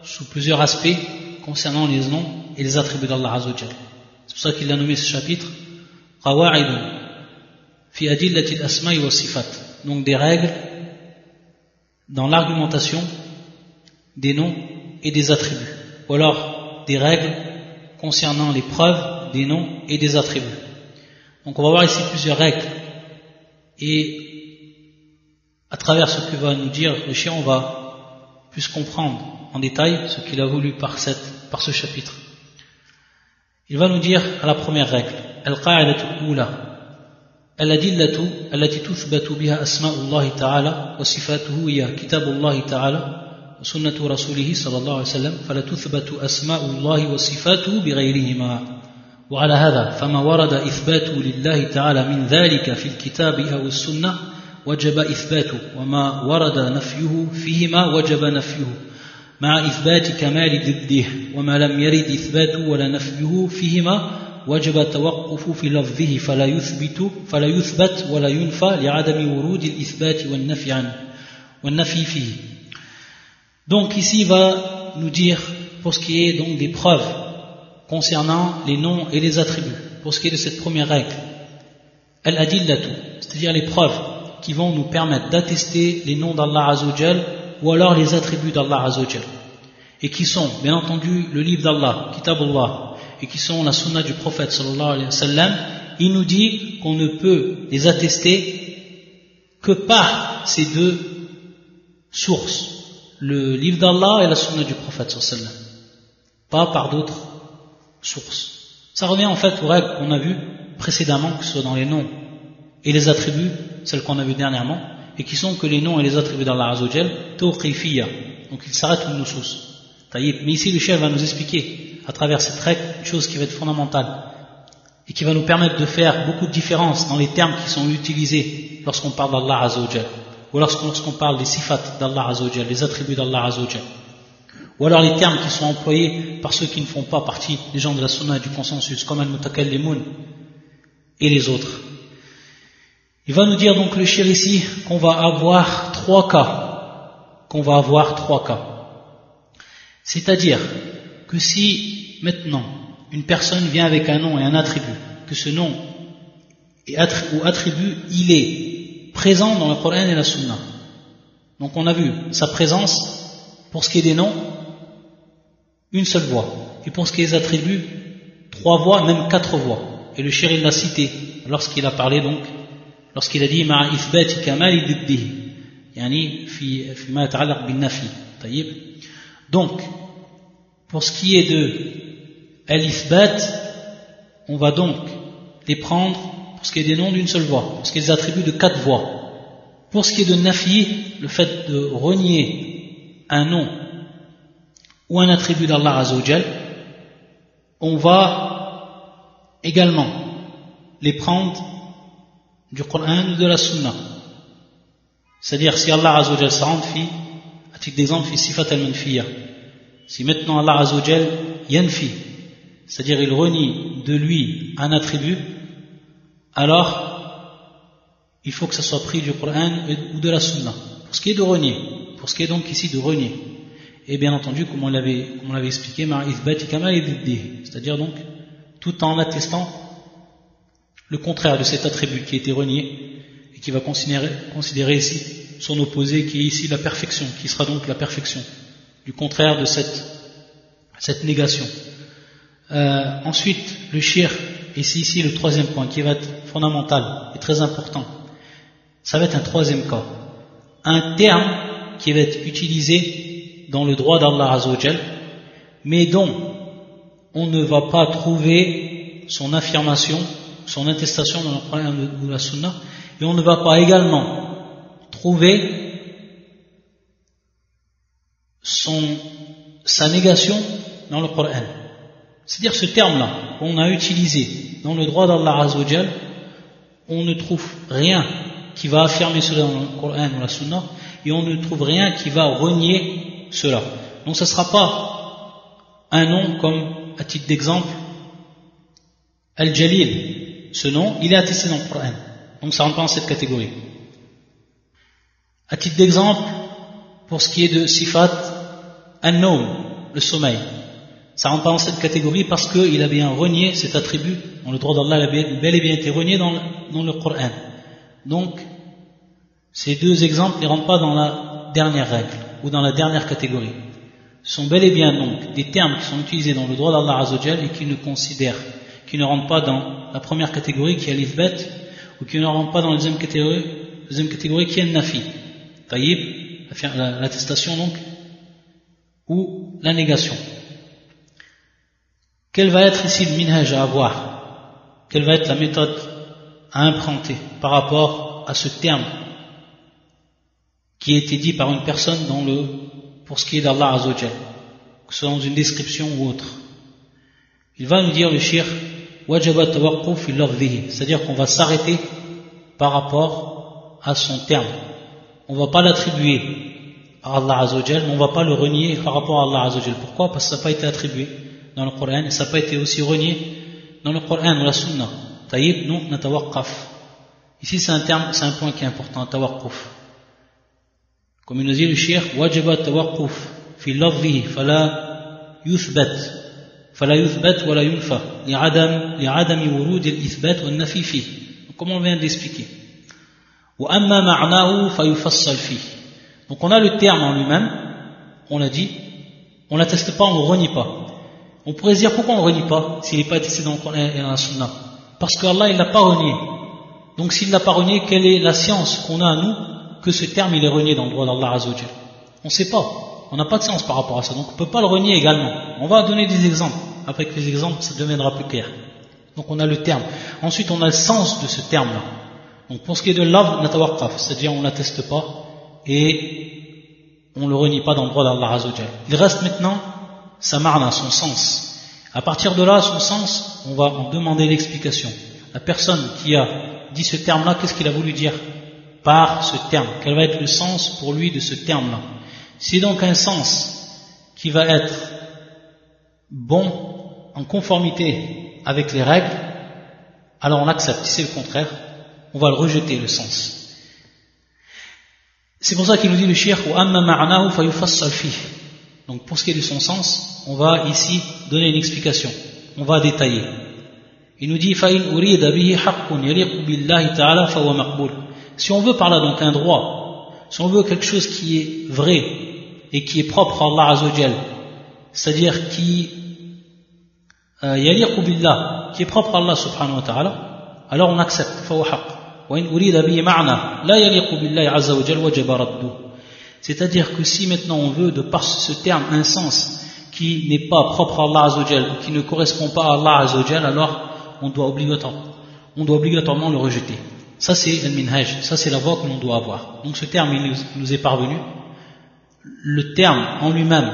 sous plusieurs aspects concernant les noms et les attributs d'Allah Azza wa Jal. C'est pour ça qu'il a nommé ce chapitre Qawa'idun fi adillati al-asma'i wa sifat. Donc des règles dans l'argumentation des noms et des attributs. Ou alors des règles concernant les preuves des noms et des attributs. Donc on va voir ici plusieurs règles et à travers ce que va nous dire le chien, on va plus comprendre en détail ce qu'il a voulu par ce chapitre. Il va nous dire à la première règle, al-qa'idatu al-ula, al-adillatu allati tuthbatu biha asma'ullahi ta'ala wa sifatuhu hiya kitabullahi ta'ala wa sunnatu rasulihi sallallahu alayhi wa sallam fala tuthbatu asma'ullahi wa sifatuhu bighayrihima. وعلى هذا فما ورد إثبات لله تعالى من ذلك في الكتاب أو السنة وجب إثباته وما ورد نفيه فيهما وجب نفيه مع إثبات كمال ضده وما لم يرد إثباته ولا نفيه فيهما وجب التوقف في لفظه فلا يثبت ولا ينفى لعدم ورود الإثبات والنفي فيه. Donc ici il va nous dire pour ce qui est donc des preuves concernant les noms et les attributs, pour ce qui est de cette première règle, al-adillatu, c'est-à-dire les preuves qui vont nous permettre d'attester les noms d'Allah Azza wa Jal ou alors les attributs d'Allah Azza wa Jal, et qui sont bien entendu le livre d'Allah, Kitabullah, et qui sont la sunna du prophète sallallahu alayhi wa sallam. Il nous dit qu'on ne peut les attester que par ces deux sources, le livre d'Allah et la sunna du prophète sallallahu alayhi wa sallam, pas par d'autres source. Ça revient en fait aux règles qu'on a vues précédemment, que ce soit dans les noms et les attributs, celles qu'on a vues dernièrement, et qui sont que les noms et les attributs d'Allah Azza wa Jal, tawqifiyya, donc ils s'arrêtent où nous sources. Mais ici le chef va nous expliquer à travers cette règle une chose qui va être fondamentale et qui va nous permettre de faire beaucoup de différences dans les termes qui sont utilisés lorsqu'on parle d'Allah Azza wa Jal, ou lorsqu'on parle des sifat d'Allah Azza wa Jal, les attributs d'Allah Azza wa Jal, ou alors les termes qui sont employés par ceux qui ne font pas partie des gens de la sunna et du consensus, comme al-mutakallimun et les autres. Il va nous dire donc le shir ici qu'on va avoir trois cas. C'est-à-dire que si maintenant une personne vient avec un nom et un attribut, que ce nom ou attribut il est présent dans le Coran et la sunna, donc on a vu sa présence pour ce qui est des noms, une seule voix, et pour ce qui est des attributs, 3 voix, même 4 voix. Et le shir il l'a cité lorsqu'il a parlé donc, lorsqu'il a dit ma'a ithbati kamali diddihi, yani fi ma yata'allaq bin nafi. Tayyib. Donc pour ce qui est de al-ithbat, on va donc les prendre pour ce qui est des noms d'une seule voix, pour ce qui est des attributs de 4 voix. Pour ce qui est de nafi, le fait de renier un nom ou un attribut d'Allah Azza wa Jal, on va également les prendre du Coran ou de la Sunna. C'est-à-dire si Allah Azza wa Jal s'arrête à titre d'exemple, fi sifat al-manfiya. Si maintenant Allah Azza wa Jal yanfi, c'est-à-dire il renie de lui un attribut, alors il faut que ça soit pris du Coran ou de la Sunna. Pour ce qui est de renier, pour ce qui est donc ici de renier, et bien entendu, comme on l'avait expliqué, c'est-à-dire donc tout en attestant le contraire de cet attribut qui a été renié et qui va considérer ici son opposé qui est ici la perfection, qui sera donc la perfection, du contraire de cette négation. Ensuite, le shirk, et c'est ici le troisième point qui va être fondamental et très important. Ça va être un troisième cas. Un terme qui va être utilisé dans le droit d'Allah Azza wa Jal, mais dont on ne va pas trouver son affirmation, son attestation dans le Coran ou la Sunna, et on ne va pas également trouver sa négation dans le Coran. C'est-à-dire ce terme-là qu'on a utilisé dans le droit d'Allah Azza wa Jal, on ne trouve rien qui va affirmer cela dans le Coran ou la Sunna, et on ne trouve rien qui va renier cela. Donc ce ne sera pas un nom comme, à titre d'exemple, Al-Jalil. Ce nom, il est attesté dans le Coran. Donc ça rentre pas dans cette catégorie. À titre d'exemple, pour ce qui est de Sifat An-Nawm, le sommeil, ça rentre pas dans cette catégorie parce qu'il a bien renié cet attribut, dans le droit d'Allah, il a bel et bien été renié dans le Coran. Donc, ces deux exemples ne rentrent pas dans la dernière règle, ou dans la dernière catégorie. Ce sont bel et bien donc des termes qui sont utilisés dans le droit d'Allah Azza wa Jal et qui ne rentrent pas dans la première catégorie qui est l'ithbat, ou qui ne rentrent pas dans la deuxième catégorie qui est le nafi, taïb, l'attestation donc, ou la négation. Quel va être ici le minhaj à avoir? Quelle va être la méthode à emprunter par rapport à ce terme qui a été dit par une personne pour ce qui est d'Allah Azza wa Jal, que ce soit dans une description ou autre? Il va nous dire le shir wajaba tawaqquf fi lafdhihi, c'est-à-dire qu'on va s'arrêter par rapport à son terme. On ne va pas l'attribuer à Allah Azza wa Jal, mais on ne va pas le renier par rapport à Allah Azza wa Jal. Pourquoi? Parce que ça n'a pas été attribué dans le Coran et ça n'a pas été aussi renié dans le Coran ou la Sunna. Taïb, donc natawaqqaf. Ici c'est un point qui est important, tawaqquf. Comme il nous dit le shir wajaba tawaqquf fi lafdhihi fala yuthbat wala yunfa li'adami wurud al-ithbat wa an-nafi fi. Comme on vient d'expliquer. Wa amma ma'nahu fayufassal fi. Donc on a le terme en lui-même, on l'a dit, on ne l'atteste pas, on ne le renie pas. On pourrait se dire pourquoi on ne le renie pas s'il n'est pas attesté dans le Coran et dans la Sunna? Parce qu'Allah il ne l'a pas renié. Donc s'il ne l'a pas renié, quelle est la science qu'on a à nous que ce terme il est renié dans le droit d'Allah Azza wa Jal? On ne sait pas. On n'a pas de science par rapport à ça. Donc on ne peut pas le renier également. On va donner des exemples. Avec les exemples, ça deviendra plus clair. Donc on a le terme. Ensuite on a le sens de ce terme-là. Donc pour ce qui est de l'avd, natawaqqaf, c'est-à-dire on ne l'atteste pas et on ne le renie pas dans le droit d'Allah Azza wa Jal. Il reste maintenant sa ma'na, son sens. À partir de là, son sens, on va en demander l'explication. La personne qui a dit ce terme-là, qu'est-ce qu'il a voulu dire par ce terme? Quel va être le sens pour lui de ce terme-là? C'est donc un sens qui va être bon, en conformité avec les règles, alors on accepte. Si c'est le contraire, on va le rejeter, le sens. C'est pour ça qu'il nous dit le shir wa amma ma'nahu fayufassal fi. Donc pour ce qui est de son sens, on va ici donner une explication, on va détailler. Il nous dit فَإِنْ أُرِيدَ بِهِ حَقٌّ يَلِيقُ بِاللَّهِ تَعَالَى فَهُوَ مَقْبُولٌ. Si on veut par là donc un droit, si on veut quelque chose qui est vrai et qui est propre à Allah Azza wa Jal, c'est-à-dire qui يَلِيقُ بِاللَّهِ, qui est propre à Allah subhanahu wa ta'ala, alors on accepte, فَهُوَ حَقٌّ. وَإِنْ أُرِيدَ بِهِ مَعْنَى لَا يَلِيقُ بِاللَّهِ عَزَّ وَجَلَّ وَجَبَ رَدُّهُ. C'est-à-dire que si maintenant on veut de par ce terme un sens qui n'est pas propre à Allah Azza wa Jal, qui ne correspond pas à Allah Azza wa Jal, alors on doit obligatoirement le rejeter. Ça c'est le minhaj, ça c'est la voie que l'on doit avoir. Donc ce terme il nous est parvenu. Le terme en lui-même,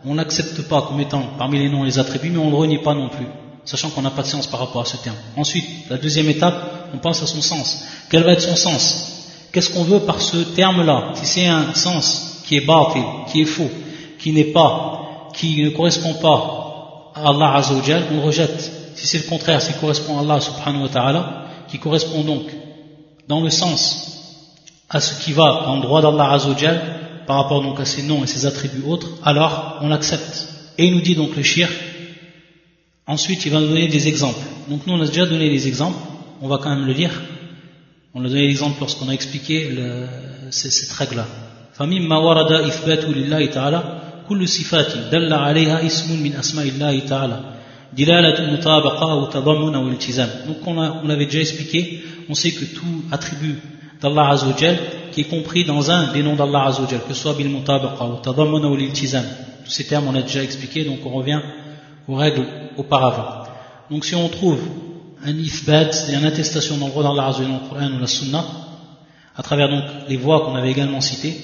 on n'accepte pas comme étant parmi les noms et les attributs, mais on ne le renie pas non plus, sachant qu'on n'a pas de sens par rapport à ce terme. Ensuite, la deuxième étape, on pense à son sens. Quel va être son sens? Qu'est-ce qu'on veut par ce terme-là? Si c'est un sens qui est batil, qui est faux, qui ne correspond pas à Allah Azza wa Jal, on le rejette. Si c'est le contraire, s'il correspond à Allah subhanahu wa ta'ala, qui correspond donc dans le sens à ce qui va dans le droit d'Allah Azza wa Jal, par rapport donc à ses noms et ses attributs autres, alors on l'accepte. Et il nous dit donc le shirk, ensuite il va nous donner des exemples. Donc nous on a déjà donné les exemples, on va quand même le lire. On a donné l'exemple lorsqu'on a expliqué cette règle-là. فَمِمَّا وَرَدَ إِثْبَاتُ لِلَّهِ تَعَالَى كُلُّ صِفَاتٍ دَلَّ عَلَيْهَا اسم من أسماء الله تعالى دلالة مطابقة أو تضمن أو التزام. Donc on l'avait déjà expliqué, on sait que tout attribut d'Allah Azza wa Jal qui est compris dans un des noms d'Allah Azza wa Jal, que ce soit bil mutabaqa ou tadammun ou l'iltizam. Tous ces termes on a déjà expliqué, donc on revient aux règles auparavant. Donc si on trouve un ithbat, c'est une attestation dans le droit d'Allah Azza wa Jal dans le Coran ou la Sunna, à travers donc les voies qu'on avait également citées,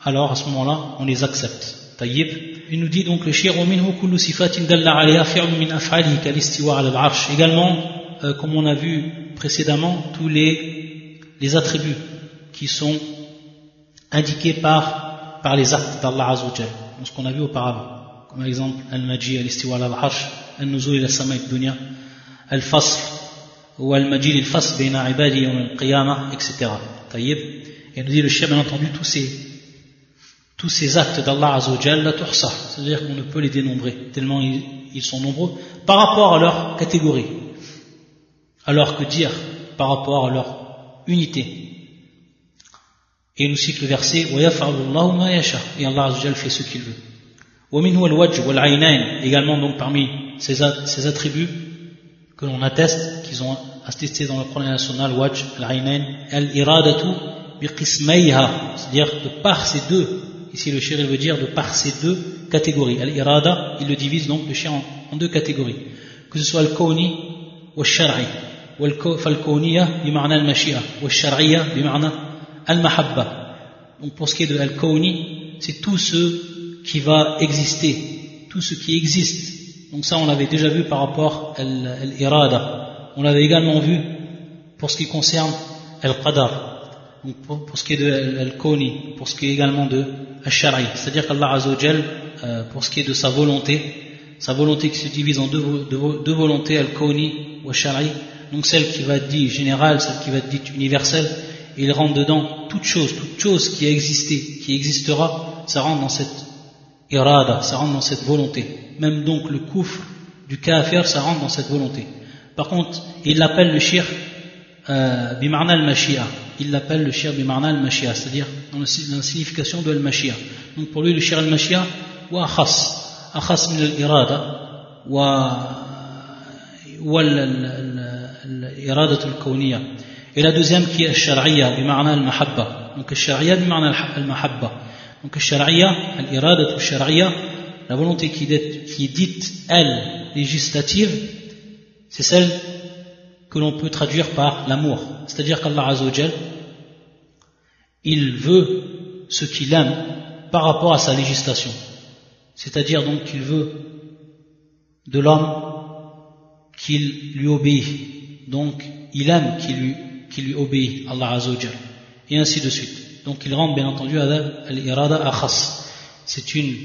alors à ce moment-là on les accepte. Tayyib. Il nous dit donc le shir wa minhu kullu sifatin dalla alayha fi'lun min af'alihi kal istiwa 'ala al-'arsh. Également, comme on a vu précédemment, tous les attributs qui sont indiqués par les actes d'Allah Azza wa Jal, ce qu'on a vu auparavant, comme par exemple al-maji al-istiwa 'ala al-'arsh, al-nuzul ila as-sama'i ad-dunya, al-fasl ou al-maji lil-fasl bayna 'ibadi yawm al-qiyamah, etc. Tayyib. Et il nous dit le shir, bien entendu, tous ces actes d'Allah Azza wa Jal, la tuhsa, c'est-à-dire qu'on ne peut les dénombrer, tellement ils sont nombreux, par rapport à leur catégorie. Alors que dire par rapport à leur unité. Et il nous cite le verset وَيَفْعَلُ اللَّهُ مَا يَشَاءُ, et Allah Azza wa Jal fait ce qu'il veut. وَمِنْهُ الْوَجْهُ وَالْعَيْنَيْنِ, également donc parmi ces attributs que l'on atteste, qu'ils ont attesté dans le Coran et la Sunna, al-wajh, al-aynayn, al-iradatu biqismayha, c'est-à-dire de par ces deux. Ici le shir veut dire de par ces deux catégories. Al-irada, il le divise donc le shir en deux catégories. Que ce soit al-kawni ou al-shar'i. Fal-kawniya bima'na al-mashi'a ou al-shar'iyya bima'na al-mahabba. Donc pour ce qui est de al-kawni, c'est tout ce qui va exister, tout ce qui existe. Donc ça on l'avait déjà vu par rapport à l'irada. On l'avait également vu pour ce qui concerne al-qadar. Donc pour ce qui est de al-kawni, pour ce qui est également de al-shar'i, c'est-à-dire qu'Allah Azza wa Jal, pour ce qui est de sa volonté qui se divise en deux volontés, al-kawni ou al-shar'i, donc celle qui va être dite générale, celle qui va être dite universelle, et il rentre dedans toute chose qui a existé, qui existera, ça rentre dans cette irada, ça rentre dans cette volonté. Même donc le kufr du kafir, ça rentre dans cette volonté. Par contre, il l'appelle le shirk bima'na al-mashi'a. Il l'appelle le shirk bima'na al-mashi'a, c'est-à-dire dans la signification de al-mashi'a. Donc pour lui, le shirk al-mashi'a wa akhas min al-irada wa al-irada al-kawniyya. Et la deuxième qui est al-shar'iyya bima'na al-mahabba. Donc al-shar'iyya bima'na al-mahabba. Donc al-shar'iyya, al-irada al-shar'iyya, la volonté qui est dite, elle, législative, c'est celle que l'on peut traduire par l'amour. C'est-à-dire qu'Allah Azza wa Jal, il veut ce qu'il aime par rapport à sa législation. C'est-à-dire donc qu'il veut de l'homme qu'il lui obéit. Donc il aime qu'il lui obéit, Allah Azza wa Jal. Et ainsi de suite. Donc il rentre bien entendu à al-irada akhas. C'est une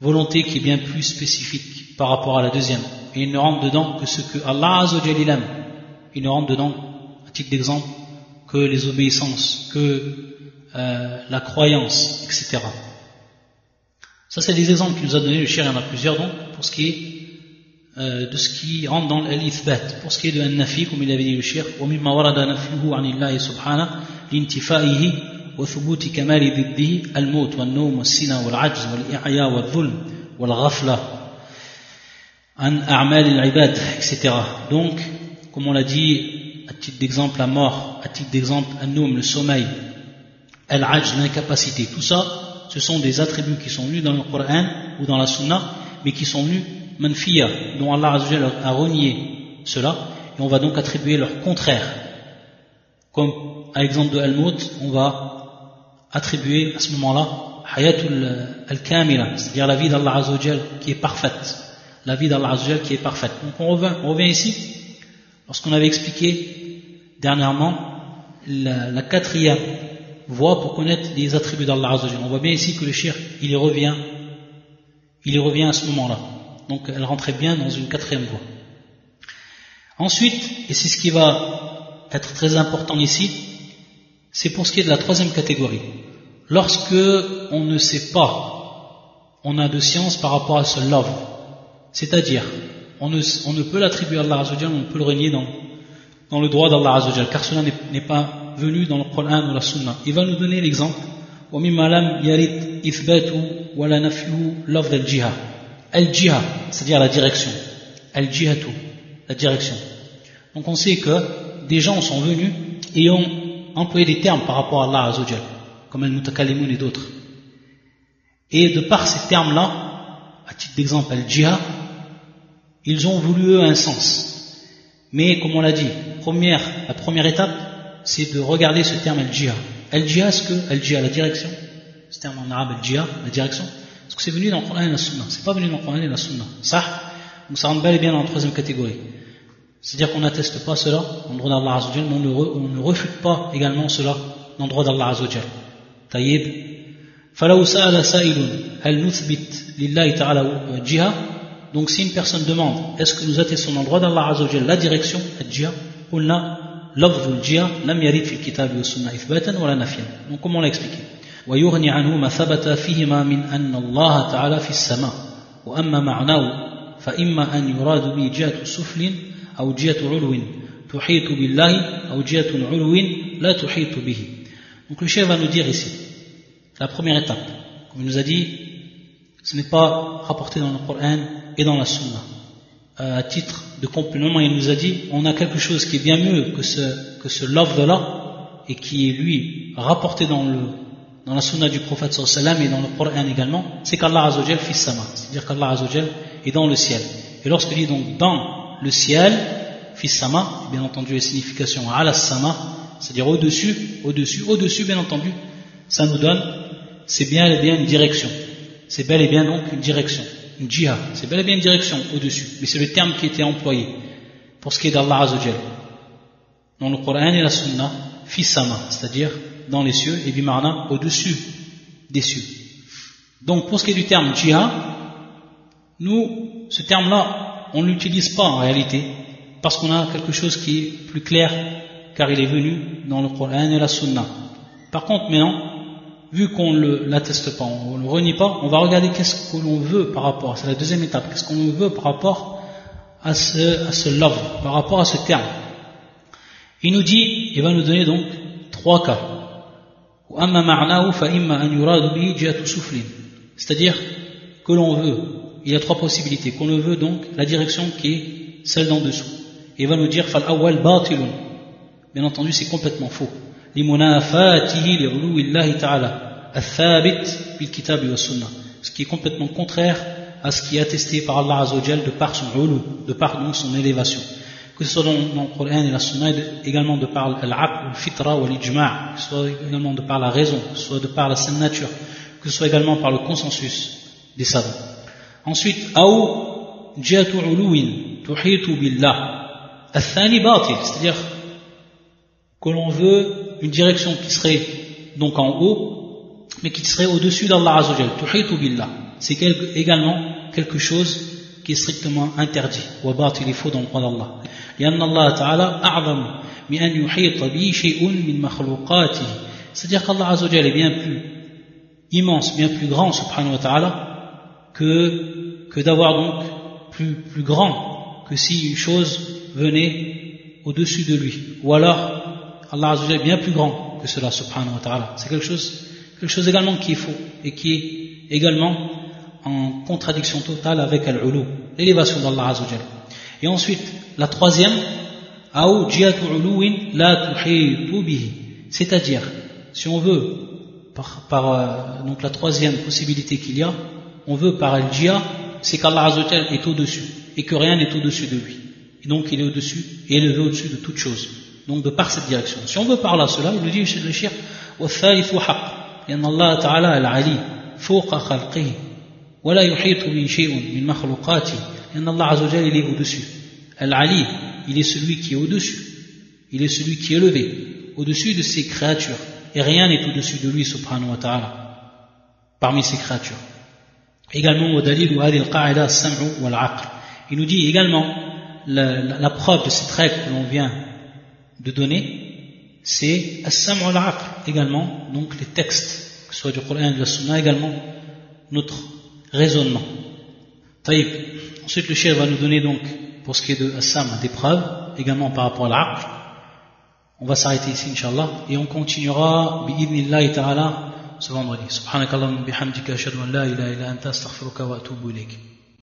volonté qui est bien plus spécifique par rapport à la deuxième. Et il ne rentre dedans que ce que Allah Azza wa Jal il aime. Il ne rentre dedans, à titre d'exemple, que les obéissances, que la croyance, etc. Ça c'est des exemples qu'il nous a donné le shir, il y en a plusieurs donc, pour ce qui est de ce qui rentre dans l'ithbat. Pour ce qui est de an-nafi, comme il avait dit le shir, وَمِمَّا وَرَدَ نَفْيُهُ عَنِ اللَّهِ سُبْحَانَهُ لِانْتِفَائِهِ وَثُبُوتِ كَمَالِ ضِدِّهِ الْمَوْتِ وَالنَّوْمِ وَالسِّنَى وَالْعَجْزِ وَالْإِعْيَاءِ وَالظُّلْمِ وَالْغَفْلَةِ عَنْ أَعْمَالِ الْعِبَادِ, etc. Donc, comme on l'a dit, à titre d'exemple la mort, à titre d'exemple an-nawm, le sommeil, al-ajz, l'incapacité, tout ça, ce sont des attributs qui sont venus dans le Coran ou dans la Sunna, mais qui sont venus manfiya, dont Allah Azza wa Jalla a renié cela, et on va donc attribuer leur contraire. Comme à l'exemple de al-maut, on va attribuer à ce moment-là hayatul al-kamila, c'est-à-dire la vie d'Allah Azza wa Jalla qui est parfaite. La vie d'Allah Azza wa Jalla qui est parfaite. Donc on revient ici, lorsqu'on avait expliqué dernièrement la quatrième voie pour connaître les attributs d'Allah Azza wa Jalla. On voit bien ici que le shirk, il y revient à ce moment-là. Donc elle rentrait bien dans une quatrième voie. Ensuite, et c'est ce qui va être très important ici, c'est pour ce qui est de la troisième catégorie. Lorsque on ne sait pas, on a de science par rapport à ce love, c'est-à-dire on ne peut l'attribuer à Allah Azza wa Jalla, on peut le régner dans le droit d'Allah Azza wa Jalla, car cela n'est pas venu dans le Coran ou la Sunna. Il va nous donner l'exemple. وَمِمَّا لَمْ يَرِدْ إِثْبَاتُ وَلَا نَفْيُهُ لَفْظ الْجِهَةِ Al-Jihah, c'est-à-dire la direction. Al-Jihatu, la direction. Donc on sait que des gens sont venus et ont employé des termes par rapport à Allah Azza wa Jalla, comme Al-Mutakallimun et d'autres. Et de par ces termes-là, à titre d'exemple, Al-Jihah, ils ont voulu eux un sens. Mais comme on l'a dit, la première étape, c'est de regarder ce terme Al-Jihah. Al-Jihah, est-ce que Al-Jihah, la direction, ce terme en arabe Al-Jihah, la direction, est-ce que c'est venu dans le Coran et la Sunna? C'est pas venu dans le Coran et la Sunna. Ça, donc ça rentre bel et bien dans la troisième catégorie. C'est-à-dire qu'on n'atteste pas cela dans le droit d'Allah Azza wa Jalla, mais on ne refute pas également cela dans le droit d'Allah Azza wa Jalla. Taïb. فَلَوْ سَأَلَ سَائِلٌ هَلْ نُثْبِتْ لِلَّهِ تَعَالَى جِهَةً. Donc si une personne demande, est-ce que nous attestons dans le droit d'Allah Azza wa Jalla la direction, al-Jihah, قُلْنَا لفظ الجهة لم يرد في الكتاب والسنة إثباتا ولا نفيا. Donc comment on l'a expliqué? ويغني عنه ما ثبت فيهما من أن الله تعالى في السماء وأما معناه فإما أن يراد به جهة سفل أو جهة علو تحيط بالله أو جهة علو لا تحيط به. Donc le chef va nous dire ici la première étape, comme il nous a dit, ce n'est pas rapporté dans le Coran et dans la Sunna. À titre de complément, il nous a dit, on a quelque chose qui est bien mieux que ce love-là, et qui est lui rapporté dans la sunna du prophète sallallahu alayhi wa sallam et dans le Coran également, c'est qu'Allah Azza wa Jalla fi sama, c'est-à-dire qu'Allah Azza wa Jalla est dans le ciel. Et lorsqu'il dit donc dans le ciel, fi sama, bien entendu les significations ala sama, c'est-à-dire au-dessus, bien entendu, ça nous donne, c'est bien et bien une direction. C'est bel et bien donc une direction. Une jihad, c'est bel et bien une direction au-dessus, mais c'est le terme qui était employé pour ce qui est d'Allah Azza wa Jalla dans le Coran et la Sunna, fi sama, c'est-à-dire dans les cieux, et bimarna au-dessus des cieux. Donc pour ce qui est du terme jihad, nous, ce terme-là, on ne l'utilise pas en réalité, parce qu'on a quelque chose qui est plus clair, car il est venu dans le Coran et la Sunna. Par contre maintenant, vu qu'on ne l'atteste pas, on ne le renie pas, on va regarder qu'est-ce que l'on veut par rapport, c'est la deuxième étape, qu'est-ce qu'on veut par rapport à ce love, par rapport à ce terme. Il nous dit, il va nous donner donc 3 cas. C'est-à-dire que l'on veut, il y a 3 possibilités, qu'on le veut donc la direction qui est celle d'en dessous. Et il va nous dire, bien entendu c'est complètement faux. لمنافاته لعلو الله تعالى الثابت بالكتاب والسنة, ce qui est complètement contraire à ce qui est attesté par Allah Azza wa Jal de par son ulu, de par donc son élévation, que ce soit dans le Coran et la Sunna, également de par l'aql, le fitra ou l'ijma', que ce soit également de par la raison, que ce soit de par la sainte nature, que ce soit également par le consensus des savants. Ensuite, أو جهة علو تحيط بالله الثاني باطل, c'est-à-dire que l'on veut une direction qui serait donc en haut, mais qui serait au-dessus d'Allah Azza wa Jal. Tuhitu billah. C'est également quelque chose qui est strictement interdit. Wa batil, il faut dans le droit d'Allah. لأن الله تعالى أعظم من أن يحيط به شيء من مخلوقاته. C'est-à-dire qu'Allah Azza wa Jal est bien plus immense, bien plus grand, subhanahu wa ta'ala, que d'avoir donc plus grand que si une chose venait au-dessus de lui. Ou alors, Allah Azza wa Jalla est bien plus grand que cela, subhanahu wa ta'ala. C'est quelque chose également qui est faux et qui est également en contradiction totale avec al-ulu, l'élévation d'Allah Azza wa Jalla. Et ensuite, la troisième, أو جهة علو لا تحيط به, c'est-à-dire, si on veut, donc la troisième possibilité qu'il y a, on veut par al-jihah, c'est qu'Allah Azza wa Jalla est au-dessus et que rien n'est au-dessus de lui. Et donc il est au-dessus et élevé au-dessus de toute chose. Donc de par cette direction. Si on veut par là cela, il nous dit le shir, والثالث حق لأن الله تعالى العلي فوق خلقه ولا يحيط به شيء من مخلوقاته لأن الله عز وجل il est au-dessus. Al-Ali, il est celui qui est au-dessus. Il est celui qui est élevé au-dessus de ses créatures. et rien n'est au-dessus de lui subhanahu wa ta'ala parmi ses créatures. Également il nous dit également la preuve de cette règle que l'on vient de donner, c'est as-sam' wal-aql également, donc les textes que ce soit du Coran et de la Sunna, également notre raisonnement. Taïb. Ensuite le cheikh va nous donner donc pour ce qui est de as-sam' des preuves également par rapport à l'aql. On va s'arrêter ici inshallah et on continuera bi'idhnillahi ta'ala ce vendredi. Subhanakallahumma bihamdika ashhadu an la ilaha illa anta astaghfiruka wa atubu ilayk.